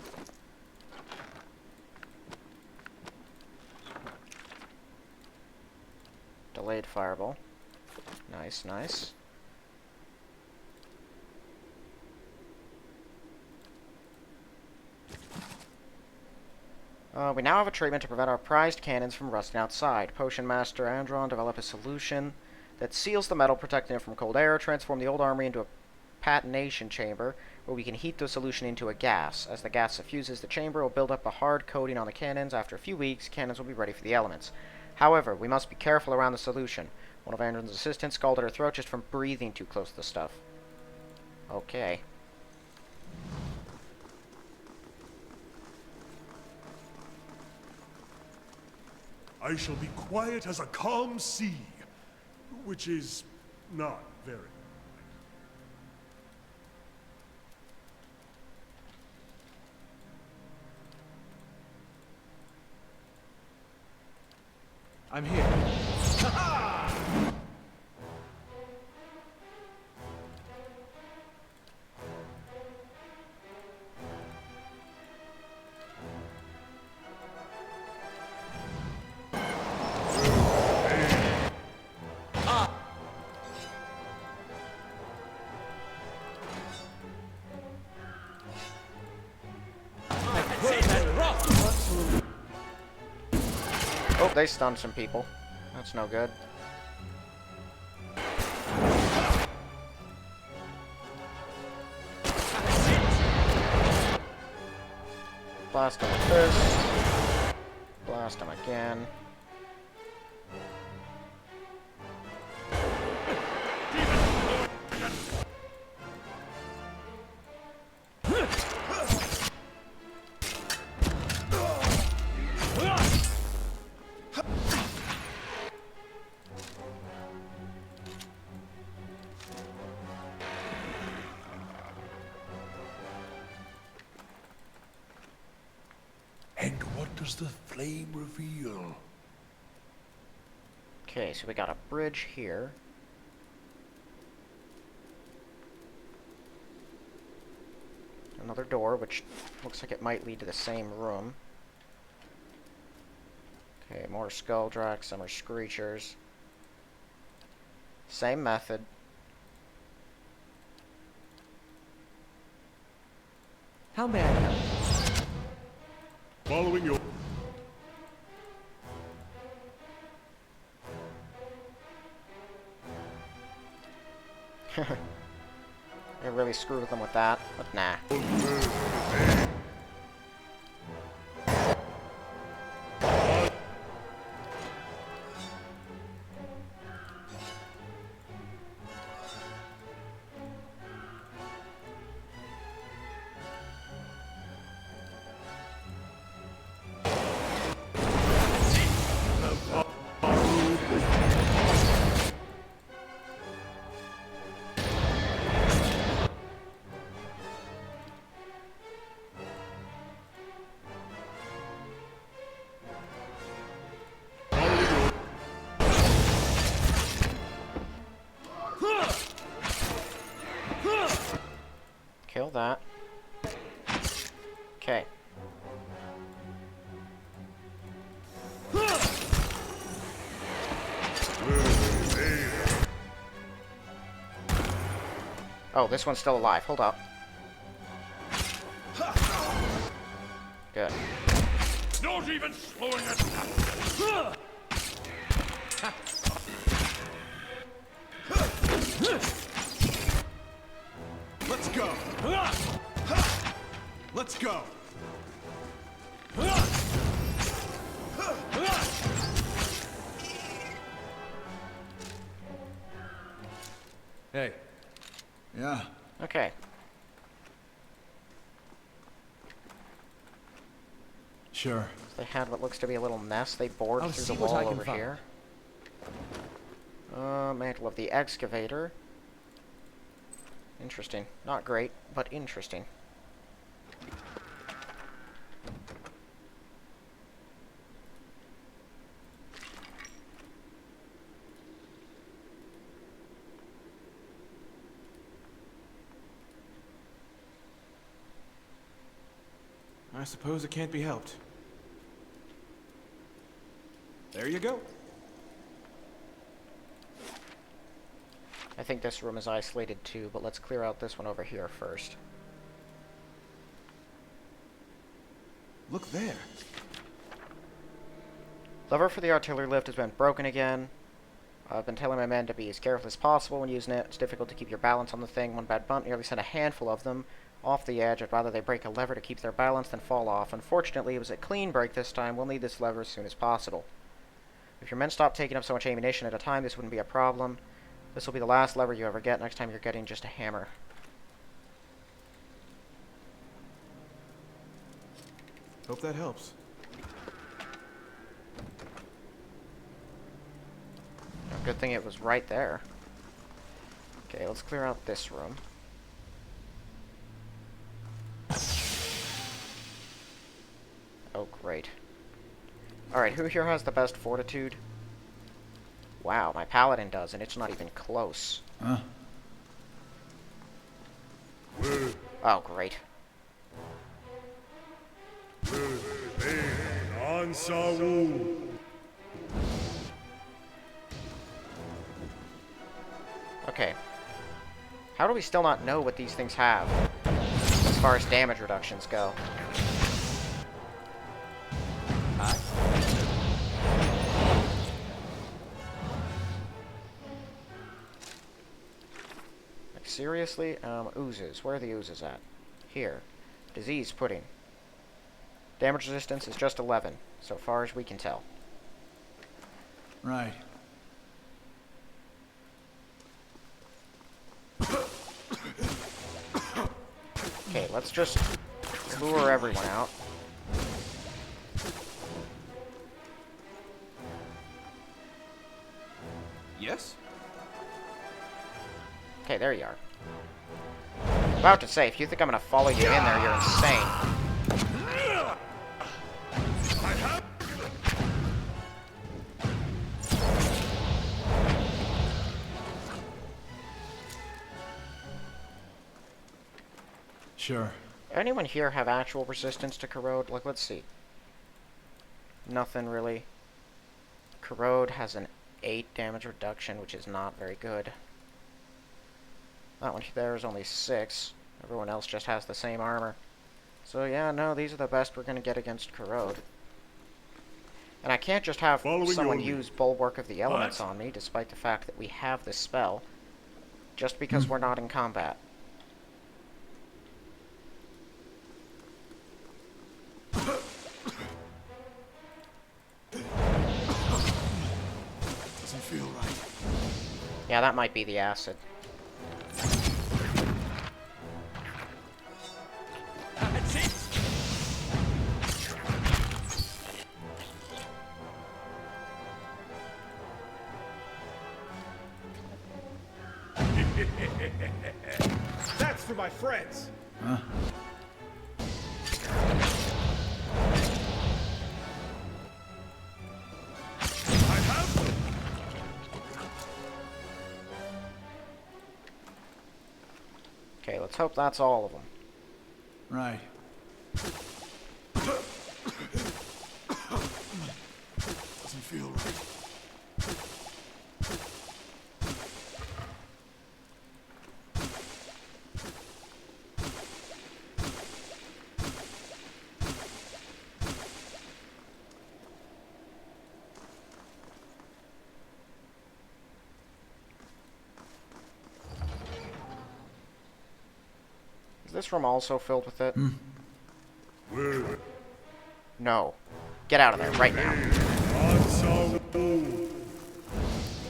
Delayed fireball. Nice, nice. We now have a treatment to prevent our prized cannons from rusting outside. Potion Master Andron developed a solution that seals the metal, protecting it from cold air. Transform the old armory into a patination chamber, where we can heat the solution into a gas. As the gas suffuses, the chamber will build up a hard coating on the cannons. After a few weeks, cannons will be ready for the elements. However, we must be careful around the solution. One of Andron's assistants scalded her throat just from breathing too close to the stuff. Okay. I shall be quiet as a calm sea, which is not very. I'm here. Oh, they stunned some people. That's no good. Blast him with this. Blast him again. And what does the flame reveal? Okay, so we got a bridge here. Another door, which looks like it might lead to the same room. Okay, more Skulldraks, some are Screechers. Same method. How may I help? Following your... I really screwed with them with that, but nah. Kill that. Okay. Oh, this one's still alive. Hold up. Good. Not even slowing it. Let's go. Let's go. Hey. Yeah. Okay. Sure. They had what looks to be a little nest they bored I'll through see the what I wall can over find. here. Mantle of the Excavator. Interesting. Not great, but interesting. I suppose it can't be helped. There you go. I think this room is isolated too, but let's clear out this one over here first. Look there. Lever for the artillery lift has been broken again. I've been telling my men to be as careful as possible when using it. It's difficult to keep your balance on the thing. One bad bump nearly sent a handful of them off the edge. I'd rather they break a lever to keep their balance than fall off. Unfortunately, it was a clean break this time. We'll need this lever as soon as possible. If your men stop taking up so much ammunition at a time, this wouldn't be a problem. This will be the last lever you ever get. Next time you're getting just a hammer. Hope that helps. Good thing it was right there. Okay, let's clear out this room. Oh, great. Alright, who here has the best fortitude? Wow, my paladin does, and it's not even close. Huh? Oh, great. Okay. How do we still not know what these things have, as far as damage reductions go? Like, seriously? Oozes. Where are the oozes at? Here. Disease pudding. Damage resistance is just 11, so far as we can tell. Right. Okay, let's just lure everyone out. Yes? Okay, there you are. About to say, if you think I'm gonna follow you in there, you're insane. Sure. Anyone here have actual resistance to corrode? Like, let's see. Nothing really. Corrode has an 8 damage reduction, which is not very good. That one there is only 6. Everyone else just has the same armor. So yeah, no, these are the best we're gonna get against corrode. And I can't just have someone use Bulwark of the Elements on me, despite the fact that we have this spell, just because we're not in combat. Doesn't feel right. Yeah, that might be the acid. That's it! That's for my friends! Huh? Okay, let's hope that's all of them. Right. Doesn't feel right. Is this room also filled with it? No. Get out of there, right now.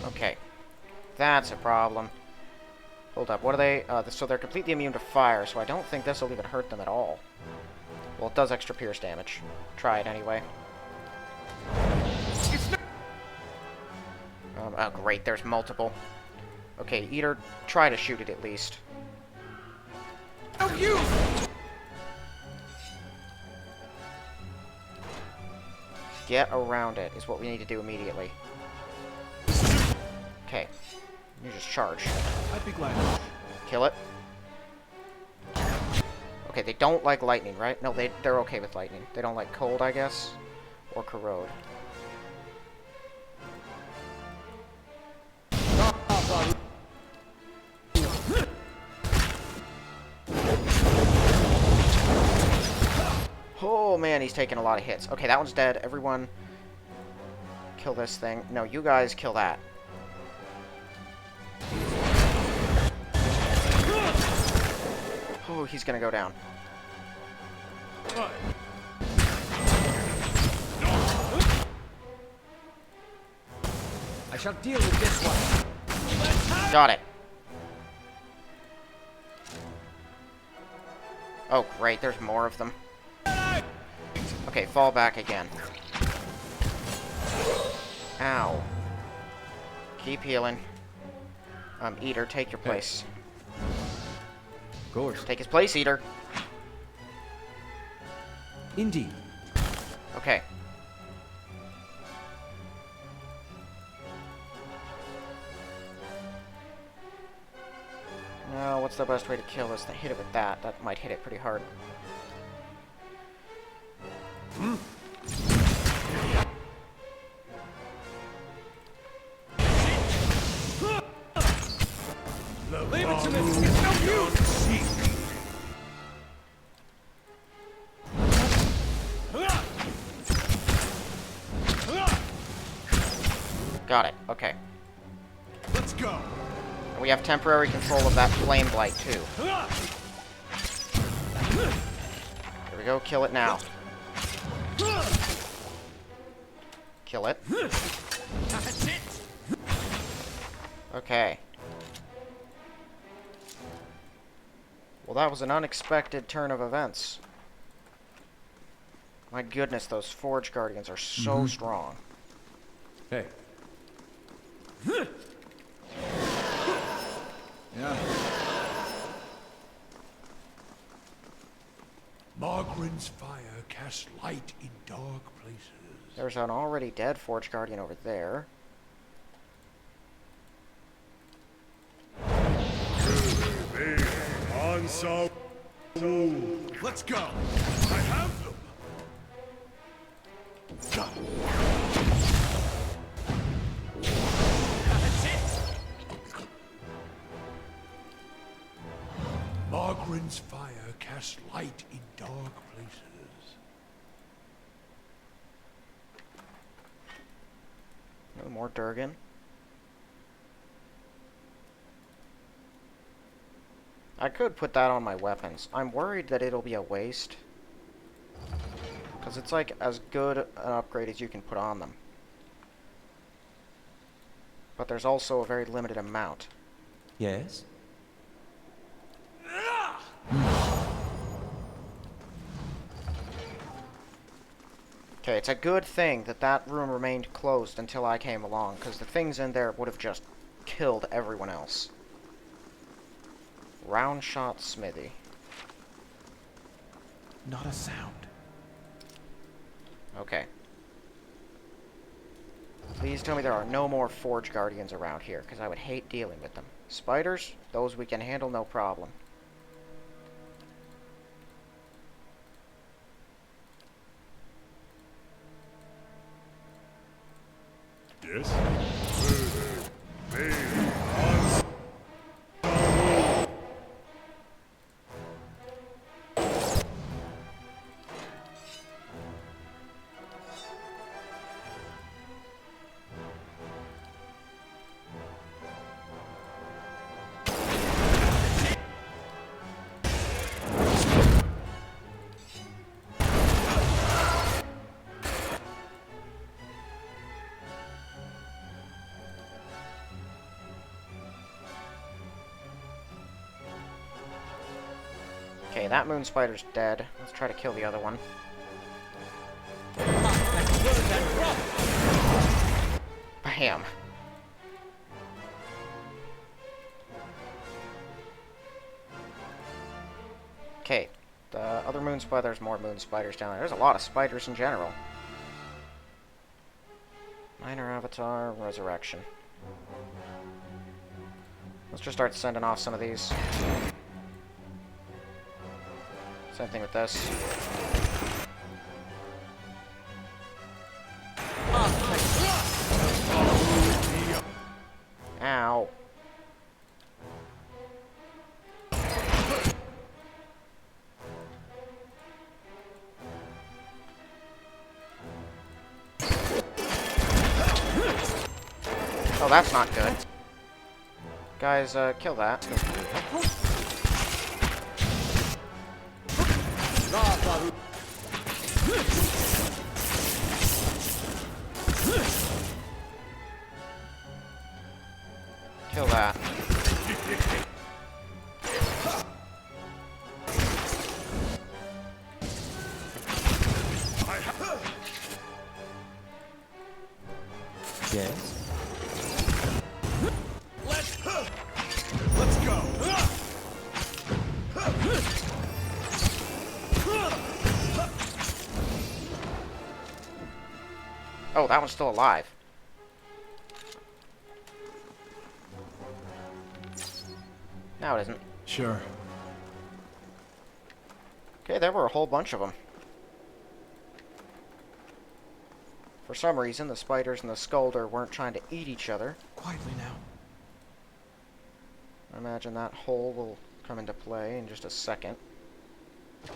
Okay. That's a problem. Hold up, what are they? So they're completely immune to fire, so I don't think this will even hurt them at all. Well, it does extra pierce damage. Try it anyway. Oh, great, there's multiple. Okay, Eater, try to shoot it at least. Get around it is what we need to do immediately. Okay. You just charge. I'd be glad. Kill it. Okay, they don't like lightning, right? No, they're okay with lightning. They don't like cold, I guess. Or corrode. Oh man, he's taking a lot of hits. Okay, that one's dead. Everyone kill this thing. No, you guys kill that. Oh, he's gonna go down. I shall deal with this one. Got it. Oh, great. There's more of them. Okay, fall back again. Ow. Keep healing. Eater, take your place. Of course. Take his place, Eater. Indeed. Okay. Now, what's the best way to kill this? Hit it with that. That might hit it pretty hard. Leave it to me. It's no use. Got it. Okay. Let's go. And we have temporary control of that flame blight, too. Here we go. Kill it now. Kill it. That's it. Okay. Well, that was an unexpected turn of events. My goodness, those Forge Guardians are so strong. Hey. Yeah. Margren's fire casts light in dark places. There's an already dead Forge Guardian over there. Let's go. I have them. Got it. That's it. Margren's fire casts light in dark places. No more Durgan. I could put that on my weapons. I'm worried that it'll be a waste. Because it's like as good an upgrade as you can put on them. But there's also a very limited amount. Yes? Okay, it's a good thing that that room remained closed until I came along, because the things in there would have just killed everyone else. Round shot smithy. Not a sound. Okay. Please tell me there are no more Forge Guardians around here, because I would hate dealing with them. Spiders? Those we can handle no problem. Yes? Okay, that moon spider's dead. Let's try to kill the other one. Bam. Okay. The other moon spider, there's more moon spiders down there. There's a lot of spiders in general. Minor avatar, resurrection. Let's just start sending off some of these. Same thing with this. Ow. Oh, that's not good. Guys, kill that. Kill that. Yes? Let's go. Oh, that one's still alive. No, it isn't. Sure. Okay, there were a whole bunch of them. For some reason, the spiders and the scolder weren't trying to eat each other. Quietly now. I imagine that hole will come into play in just a second. A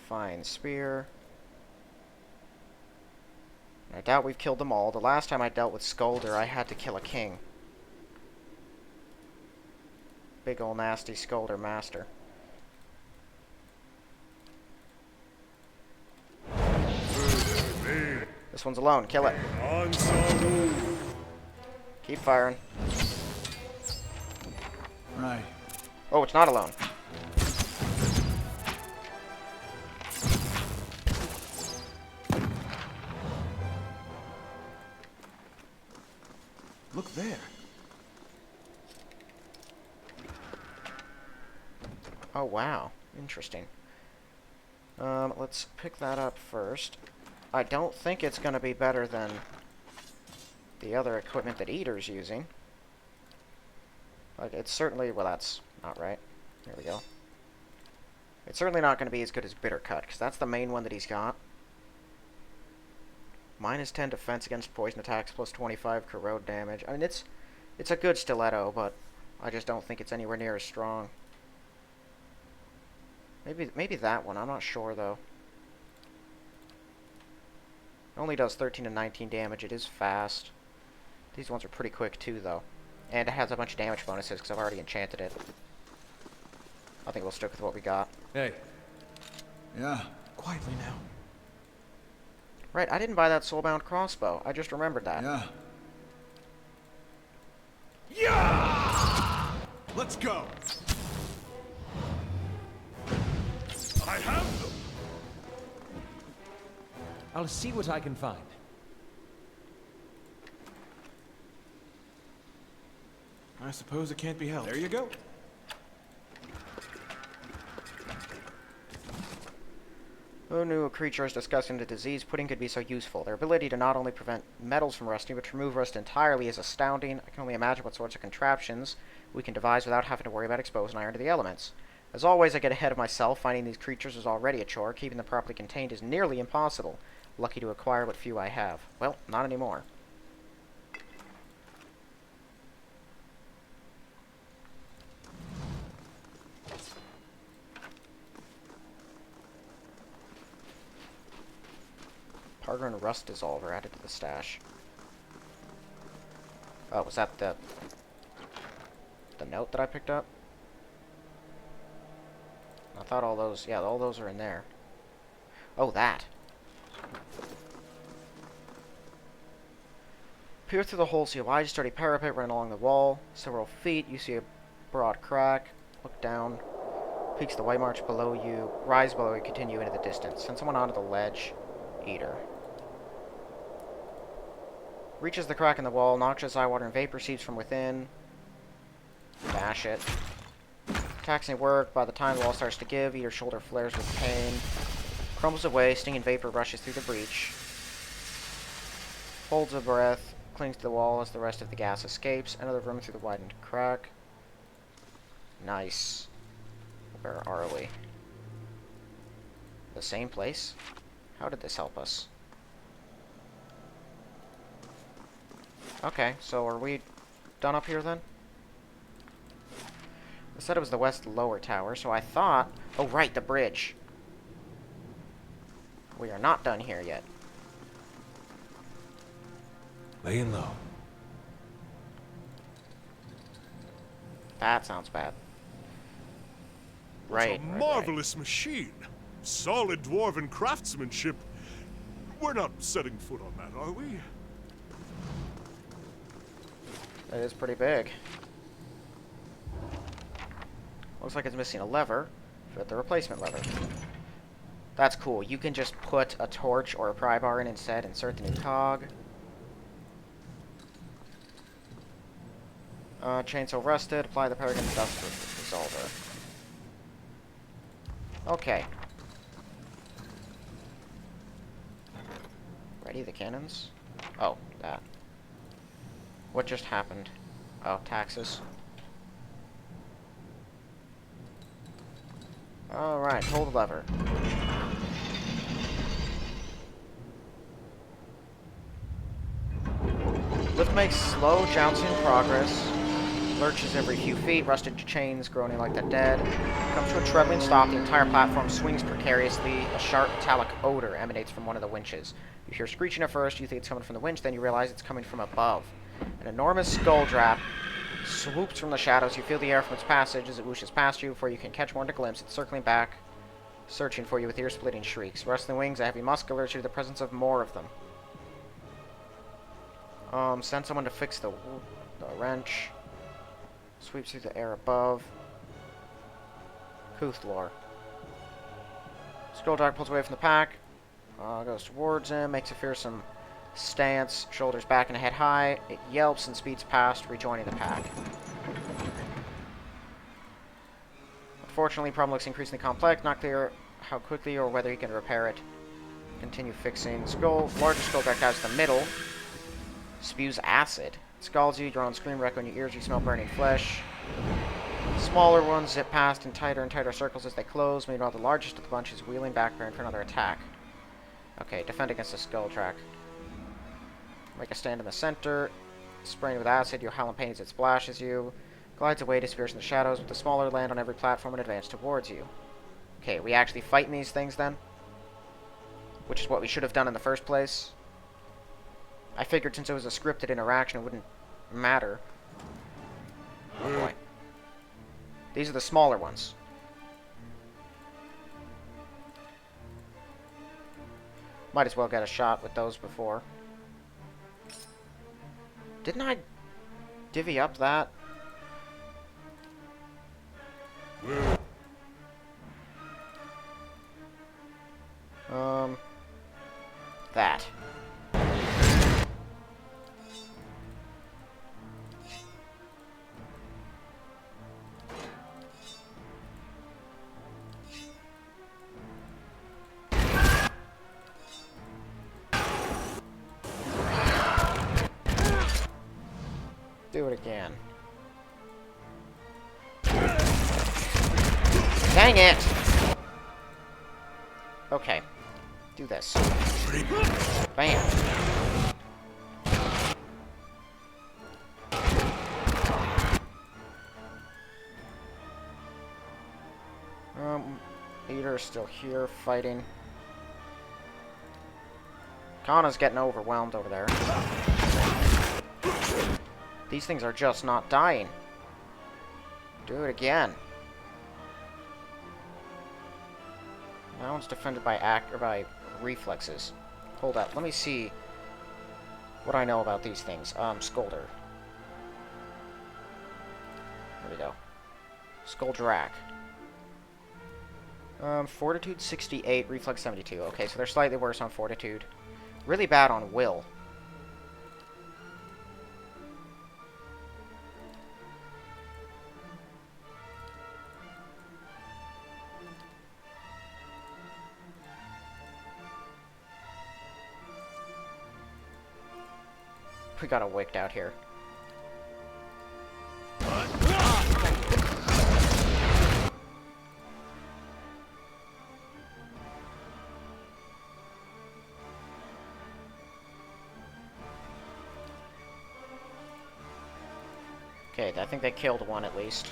fine spear. I doubt we've killed them all. The last time I dealt with Scolder, I had to kill a king. Big ol' nasty Scolder master. This one's alone. Kill it. Keep firing. Right. Oh, it's not alone. Look there. Oh, wow. Interesting. Let's pick that up first. I don't think it's going to be better than the other equipment that Eater's using. Like, it's certainly... Well, that's not right. There we go. It's certainly not going to be as good as Bitter Cut, because that's the main one that he's got. Minus 10 defense against poison attacks, plus 25 corrode damage. I mean, it's a good stiletto, but I just don't think it's anywhere near as strong. Maybe that one. I'm not sure, though. It only does 13 and 19 damage. It is fast. These ones are pretty quick, too, though. And it has a bunch of damage bonuses, because I've already enchanted it. I think we'll stick with what we got. Hey. Yeah. Quietly now. Right, I didn't buy that soulbound crossbow. I just remembered that. Yeah. Yeah! Let's go. I have them. I'll see what I can find. I suppose it can't be helped. There you go. Who knew a creature as disgusting as disease pudding could be so useful? Their ability to not only prevent metals from rusting, but to remove rust entirely is astounding. I can only imagine what sorts of contraptions we can devise without having to worry about exposing iron to the elements. As always, I get ahead of myself. Finding these creatures is already a chore. Keeping them properly contained is nearly impossible. Lucky to acquire what few I have. Well, not anymore. Powder and rust dissolver added to the stash. Oh, was that the note that I picked up? I thought all those, yeah, all those are in there. Oh, that. Peer through the hole, see a wide, sturdy parapet running along the wall. Several feet, you see a broad crack. Look down. Peaks the white march below you. Rise below you, continue into the distance. Send someone onto the ledge. Eater. Reaches the crack in the wall. Noxious eye water and vapor seeps from within. Bash it. Taxing work. By the time the wall starts to give, your shoulder flares with pain. Crumbles away, stinging vapor rushes through the breach. Holds a breath, clings to the wall as the rest of the gas escapes. Enter the room through the widened crack. Nice. Where are we? The same place? How did this help us? Okay, so are we done up here then? I said it was the west lower tower, so I thought... Oh, right, the bridge. We are not done here yet. Laying low. That sounds bad. What Right. a marvelous machine. Solid dwarven craftsmanship. We're not setting foot on that, are we? That is pretty big. Looks like it's missing a lever. Fit the replacement lever. That's cool. You can just put a torch or a pry bar in instead. Insert the new cog. Chainsaw rusted. Apply the Paragon Dust Dissolver. Okay. Ready the cannons? Oh, that. What just happened? Oh, taxes. Alright, pull the lever. Lift makes slow, jouncing progress. Lurches every few feet, rusted chains groaning like the dead. Comes to a trembling stop, the entire platform swings precariously. A sharp metallic odor emanates from one of the winches. You hear screeching at first, you think it's coming from the winch, then you realize it's coming from above. An enormous skull drap swoops from the shadows. You feel the air from its passage as it whooshes past you before you can catch more than a glimpse. It's circling back, searching for you with ear-splitting shrieks. Rustling wings, a heavy musk alerts you to the presence of more of them. Send someone to fix the wrench. Sweeps through the air above. Kuthlor. Skulldog pulls away from the pack. Goes towards him. Makes a fearsome stance. Shoulders back and head high. It yelps and speeds past, rejoining the pack. Unfortunately, the problem looks increasingly complex. Not clear how quickly or whether he can repair it. Continue fixing. Larger Skulldog dives to the middle. Spews acid. It scalds you, your own scream echo in your ears, you smell burning flesh. Smaller ones zip past in tighter and tighter circles as they close. Meanwhile, the largest of the bunch is wheeling back preparing for another attack. Okay, defend against the skull track. Make a stand in the center. Spraying with acid, you howl in pain as it splashes you. Glides away, disappears in the shadows, with the smaller land on every platform and advance towards you. Okay, we actually fighting these things then? Which is what we should have done in the first place. I figured since it was a scripted interaction, it wouldn't matter. Oh boy. These are the smaller ones. Might as well get a shot with those before. Didn't I divvy up that? That. Do it again. Dang it! Okay. Do this. Bam. Eater's still here fighting. Kana's getting overwhelmed over there. These things are just not dying. Do it again. That one's defended by reflexes. Hold up. Let me see what I know about these things. Scolder. There we go. Skuldrak. Fortitude 68, Reflex 72. Okay, so they're slightly worse on Fortitude. Really bad on Will. We got a wicked out here. Okay, I think they killed one at least.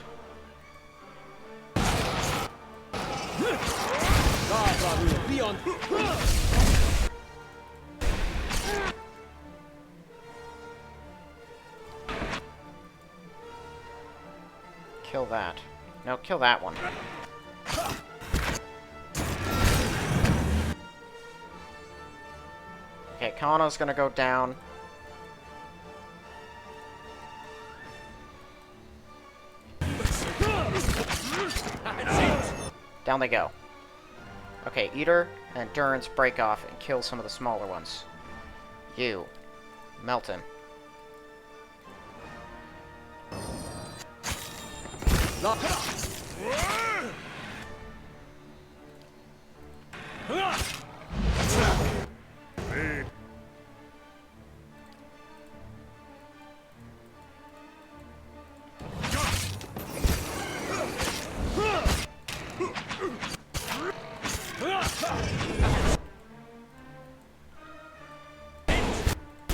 Kill that. No, kill that one. Okay, Kano's gonna go down. Down they go. Okay, Eater and Durance break off and kill some of the smaller ones. You. Melt him.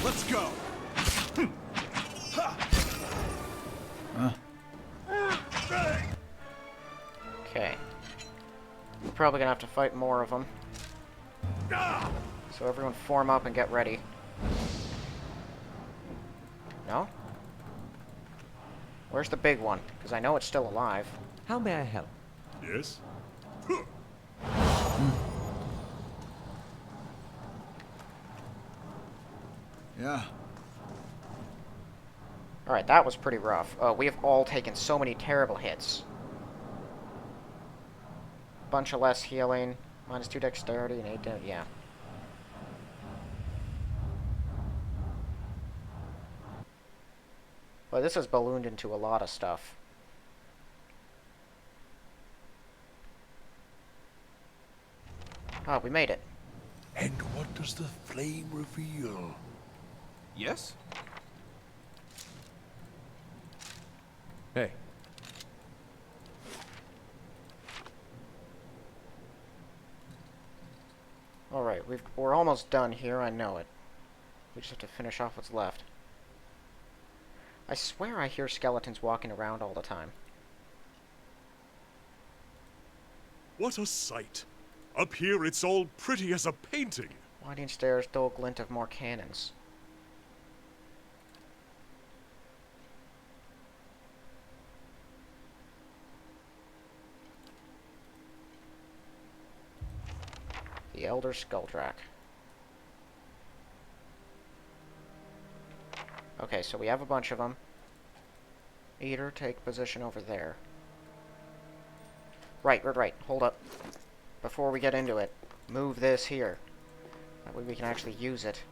Let's go. Okay. We're probably gonna have to fight more of them. So everyone form up and get ready. No? Where's the big one? Because I know it's still alive. How may I help? Yes? Yeah. Alright, that was pretty rough. We have all taken so many terrible hits. Bunch of less healing. -2 dexterity and 8 yeah. But this has ballooned into a lot of stuff. Oh, we made it. And what does the flame reveal? Yes? Hey. Alright, we're almost done here, I know it. We just have to finish off what's left. I swear I hear skeletons walking around all the time. What a sight! Up here it's all pretty as a painting. Winding stairs, dull glint of more cannons. The Elder Skulldrak. Okay, so we have a bunch of them. Eater, take position over there. Right. Hold up. Before we get into it, move this here. That way we can actually use it.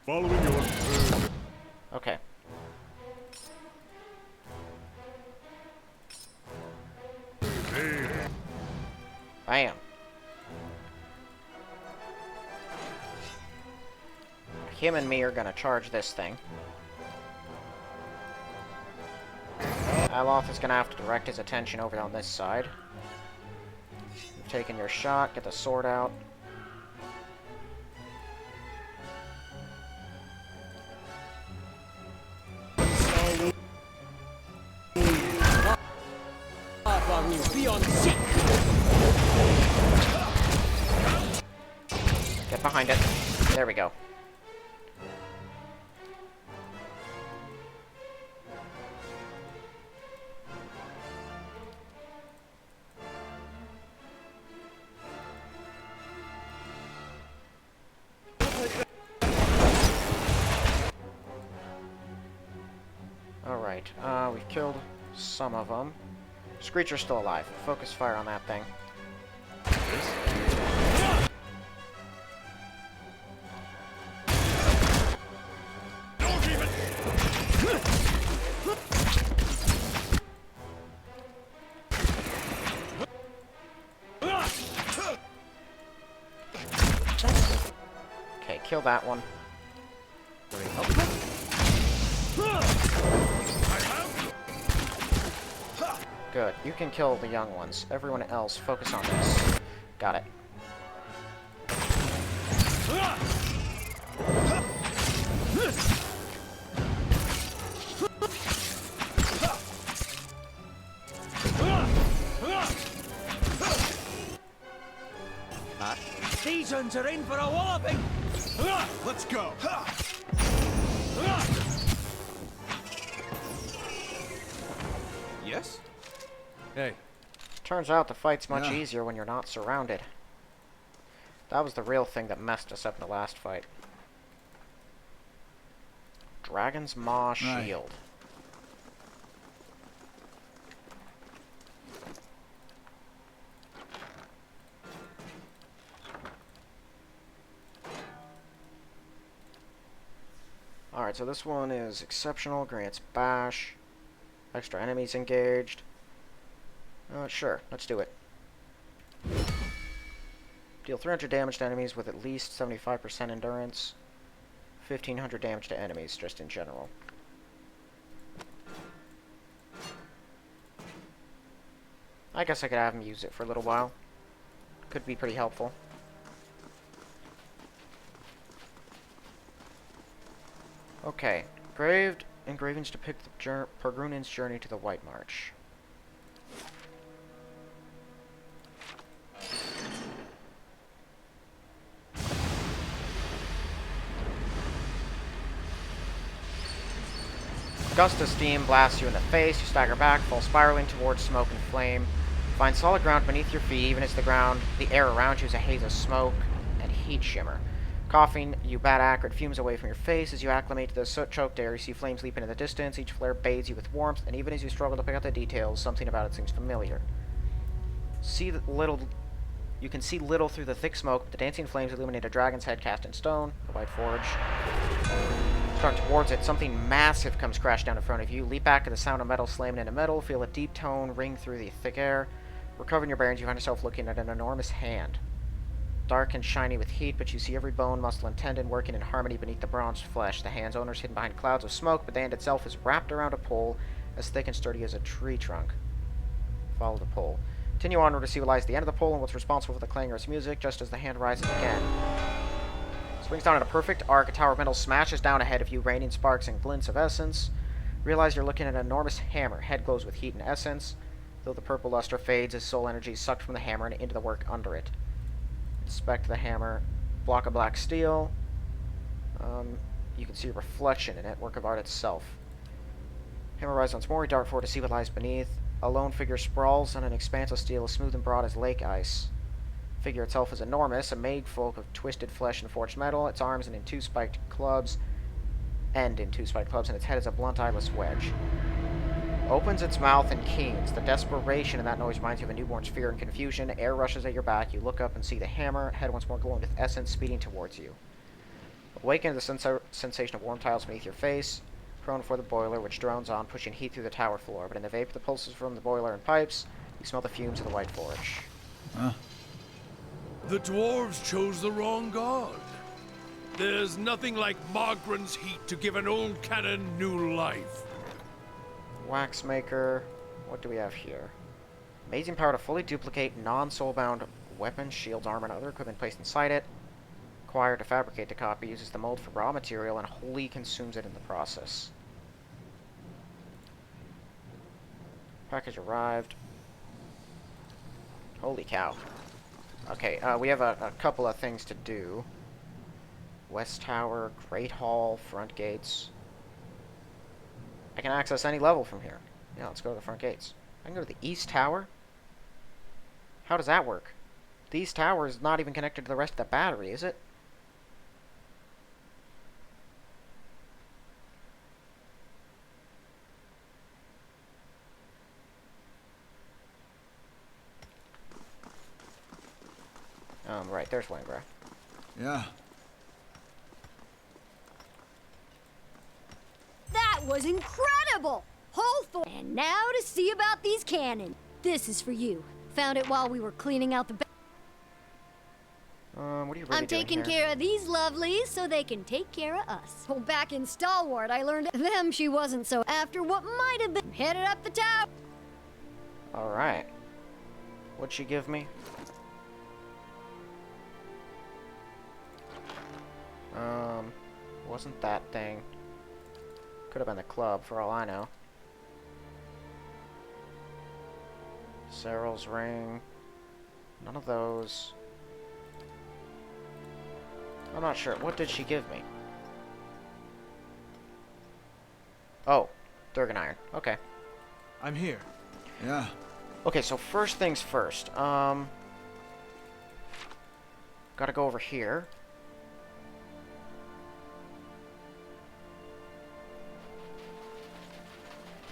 Following your... Okay. Bam. Him and me are gonna charge this thing. Aloth is gonna have to direct his attention over on this side. You've taken your shot, get the sword out. Get behind it. There we go. Alright, we've killed some of them. Screecher's still alive. Focus fire on that thing. that one. Very helpful. Good. You can kill the young ones. Everyone else, focus on this. Got it. These ones are in for a walloping. Let's go. Yes? Hey. Turns out the fight's much easier when you're not surrounded. That was the real thing that messed us up in the last fight. Dragon's Maw Shield. Alright, so this one is exceptional, grants bash, extra enemies engaged. Sure, let's do it. Deal 300 damage to enemies with at least 75% endurance. 1500 damage to enemies, just in general. I guess I could have him use it for a little while. Could be pretty helpful. Okay. Engraved engravings depict the Pergrunan's journey to the White March. A gust of steam blasts you in the face. You stagger back, fall spiraling towards smoke and flame. Find solid ground beneath your feet, even as the air around you is a haze of smoke and heat shimmer. Coughing, you bat acrid fumes away from your face. As you acclimate to the soot-choked air, you see flames leap into the distance. Each flare bathes you with warmth, and even as you struggle to pick out the details, something about it seems familiar. You can see little through the thick smoke. The dancing flames illuminate a dragon's head cast in stone, the White Forge. Start towards it. Something massive comes crashing down in front of you. Leap back to the sound of metal slamming into metal. Feel a deep tone ring through the thick air. Recovering your bearings, you find yourself looking at an enormous hand. Dark and shiny with heat, but you see every bone, muscle, and tendon working in harmony beneath the bronzed flesh. The hand's owner's hidden behind clouds of smoke, but the hand itself is wrapped around a pole as thick and sturdy as a tree trunk. Follow the pole. Continue onward to see what lies at the end of the pole and what's responsible for the clangorous music, just as the hand rises again. Swings down in a perfect arc. A tower of metal smashes down ahead of you, raining sparks and glints of essence. Realize you're looking at an enormous hammer. Head glows with heat and essence, though the purple luster fades as soul energy is sucked from the hammer and into the work under it. Inspect the hammer. Block of black steel. You can see a reflection in it, work of art itself. Hammer rises once more. You dart forward to see what lies beneath. A lone figure sprawls on an expanse of steel as smooth and broad as lake ice. The figure itself is enormous, a maid folk of twisted flesh and forged metal. Its arms end in two spiked clubs, and its head is a blunt eyeless wedge. Opens its mouth and keens. The desperation in that noise reminds you of a newborn's fear and confusion. Air rushes at your back. You look up and see the hammer, head once more glowing with essence, speeding towards you. Awaken to the sensation of warm tiles beneath your face. Prone before the boiler, which drones on, pushing heat through the tower floor. But in the vapor that pulses from the boiler and pipes, you smell the fumes of the White Forge. Huh? The dwarves chose the wrong god. There's nothing like Margren's heat to give an old cannon new life. Waxmaker. What do we have here? Amazing power to fully duplicate non-soulbound weapons, shields, armor, and other equipment placed inside it. Required to fabricate the copy. Uses the mold for raw material and wholly consumes it in the process. Package arrived. Holy cow. Okay, we have a couple of things to do. West Tower, Great Hall, front gates. I can access any level from here. Yeah, let's go to the front gates. I can go to the East Tower? How does that work? The East Tower is not even connected to the rest of the battery, is it? Right, there's Wangra. Yeah. That was incredible! And now to see about these cannons. This is for you. Found it while we were cleaning out the What are you really I'm doing taking here? care of these lovelies so they can take care of us. Well, back in Stalwart, I learned them she wasn't so after what might have been headed up the tower. Alright. What'd she give me? Wasn't that thing. Could have been the club, for all I know. Cyril's ring. None of those. I'm not sure. What did she give me? Oh, Durgan iron. Okay. I'm here. Yeah. Okay, so first things first. Gotta go over here.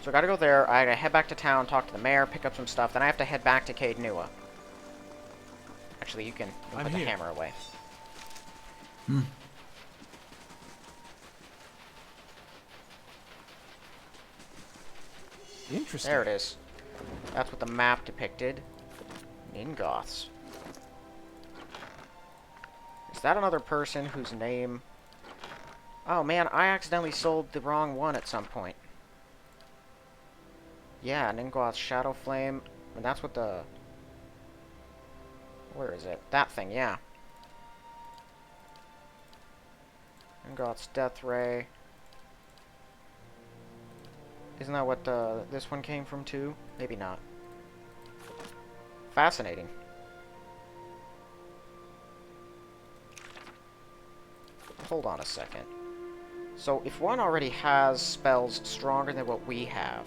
So I gotta go there, I gotta head back to town, talk to the mayor, pick up some stuff, then I have to head back to Caed Nua. Actually, you can put the hammer away. Interesting. There it is. That's what the map depicted. Ningoths. Is that another person whose name... Oh man, I accidentally sold the wrong one at some point. Yeah, Ningoth's Shadow Flame. And that's what the... Where is it? That thing, yeah. Ningoth's Death Ray. Isn't that what this one came from too? Maybe not. Fascinating. Hold on a second. So if one already has spells stronger than what we have,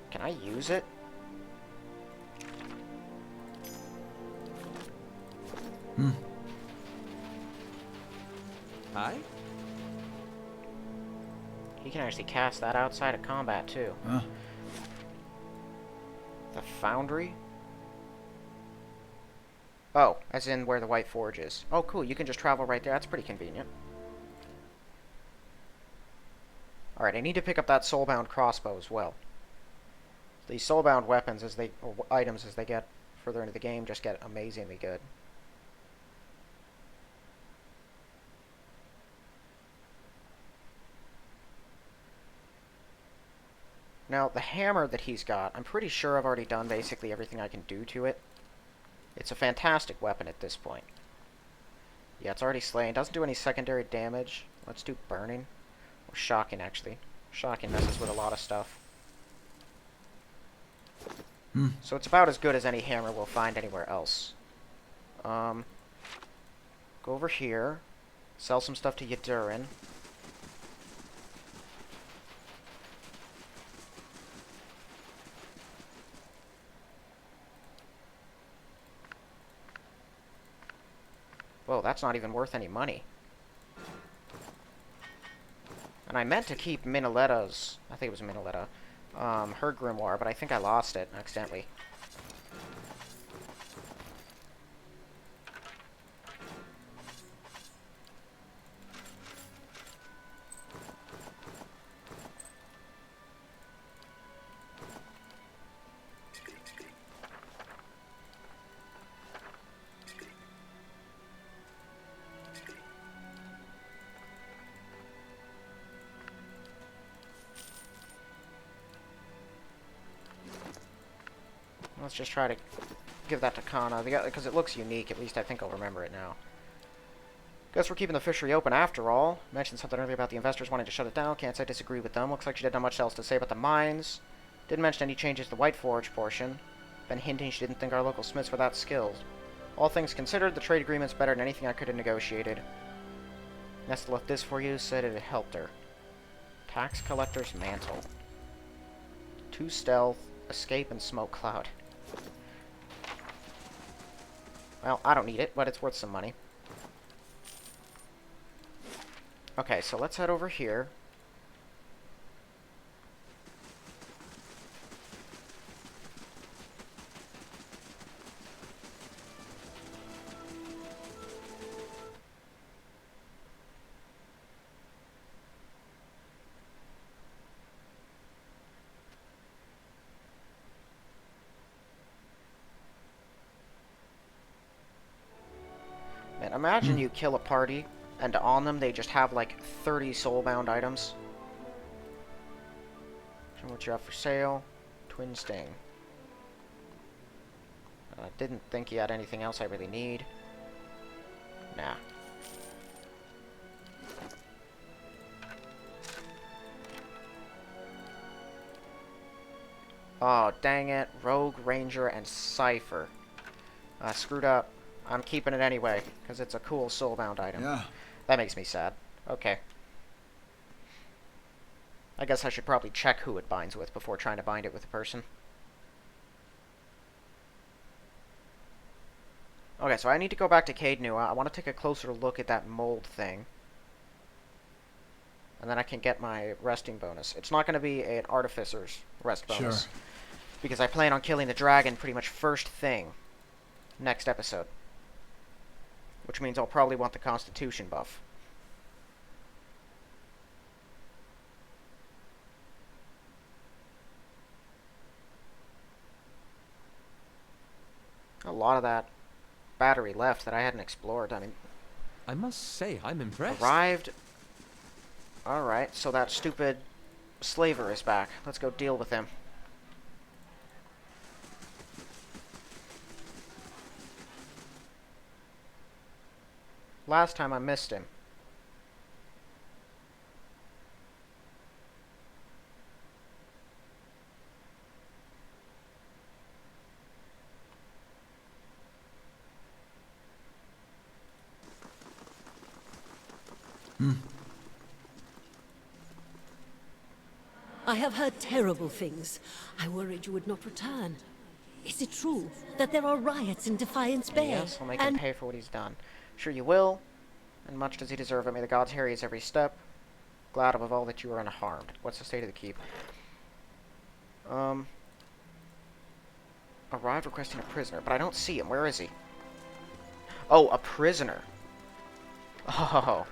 can I use it? Hi? He can actually cast that outside of combat too. Huh? The Foundry? Oh, as in where the White Forge is. Oh, cool. You can just travel right there. That's pretty convenient. Alright, I need to pick up that soulbound crossbow as well. These soulbound weapons, or items as they get further into the game, just get amazingly good. Now, the hammer that he's got, I'm pretty sure I've already done basically everything I can do to it. It's a fantastic weapon at this point. Yeah, it's already slain. Doesn't do any secondary damage. Let's do burning. Or shocking, actually. Shocking messes with a lot of stuff. So it's about as good as any hammer we'll find anywhere else. Go over here. Sell some stuff to Durgan. Whoa, that's not even worth any money. And I meant to keep Miniletta's... I think it was Miniletta. Her grimoire, but I think I lost it accidentally. Let's just try to give that to Kana, because it looks unique. At least I think I'll remember it now. Guess we're keeping the fishery open after all. Mentioned something earlier about the investors wanting to shut it down. Can't say I disagree with them. Looks like she didn't have much else to say about the mines. Didn't mention any changes to the White Forge portion. Been hinting she didn't think our local smiths were that skilled. All things considered, the trade agreement's better than anything I could have negotiated. Nesta left this for you, said it had helped her. Tax Collector's Mantle. 2 stealth, escape, and smoke cloud. Well, I don't need it, but it's worth some money. Okay, so let's head over here. imagine you kill a party, and on them they just have like 30 soulbound items. Show what you have for sale. Twin Sting. I didn't think he had anything else I really need. Nah. Oh, dang it. Rogue, Ranger, and Cypher. I screwed up. I'm keeping it anyway, because it's a cool soulbound item. Yeah. That makes me sad. Okay. I guess I should probably check who it binds with before trying to bind it with a person. Okay, so I need to go back to Caed Nua. I want to take a closer look at that mold thing. And then I can get my resting bonus. It's not going to be an Artificer's rest bonus. Sure. Because I plan on killing the dragon pretty much first thing next episode. Which means I'll probably want the Constitution buff. A lot of that battery left that I hadn't explored. I mean, I must say, I'm impressed. arrived. Alright, so that stupid slaver is back. Let's go deal with him. Last time I missed him. I have heard terrible things. I worried you would not return. Is it true that there are riots in Defiance Bay? Yes, I'll make him pay for what he's done. Sure you will, and much does he deserve it. May the gods harry his every step. Glad above all that you are unharmed. What's the state of the keep? Arrived requesting a prisoner, but I don't see him. Where is he? Oh, a prisoner. Oh.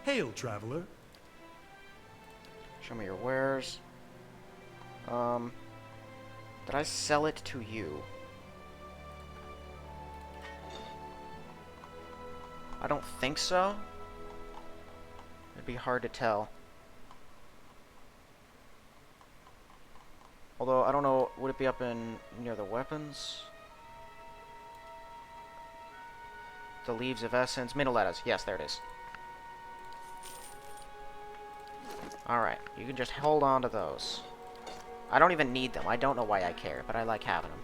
Hail, traveler. Show me your wares. Did I sell it to you? I don't think so. It'd be hard to tell. Although, I don't know, would it be up in near the weapons? The Leaves of Essence. Minolettas. Yes, there it is. Alright, you can just hold on to those. I don't even need them. I don't know why I care, but I like having them.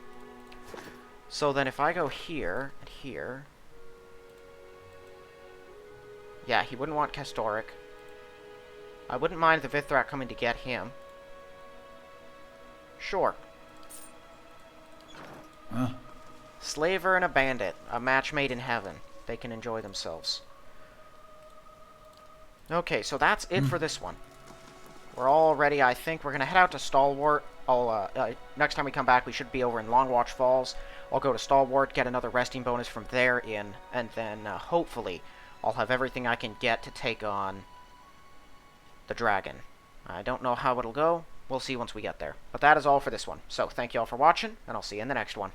So then if I go here and here... Yeah, he wouldn't want Castoric. I wouldn't mind the Vithrak coming to get him. Sure. Huh? Slaver and a bandit. A match made in heaven. They can enjoy themselves. Okay, so that's it for this one. We're all ready, I think. We're going to head out to Stalwart. Next time we come back, we should be over in Longwatch Falls. I'll go to Stalwart, get another resting bonus from there in, and then hopefully I'll have everything I can get to take on the dragon. I don't know how it'll go. We'll see once we get there. But that is all for this one. So, thank you all for watching, and I'll see you in the next one.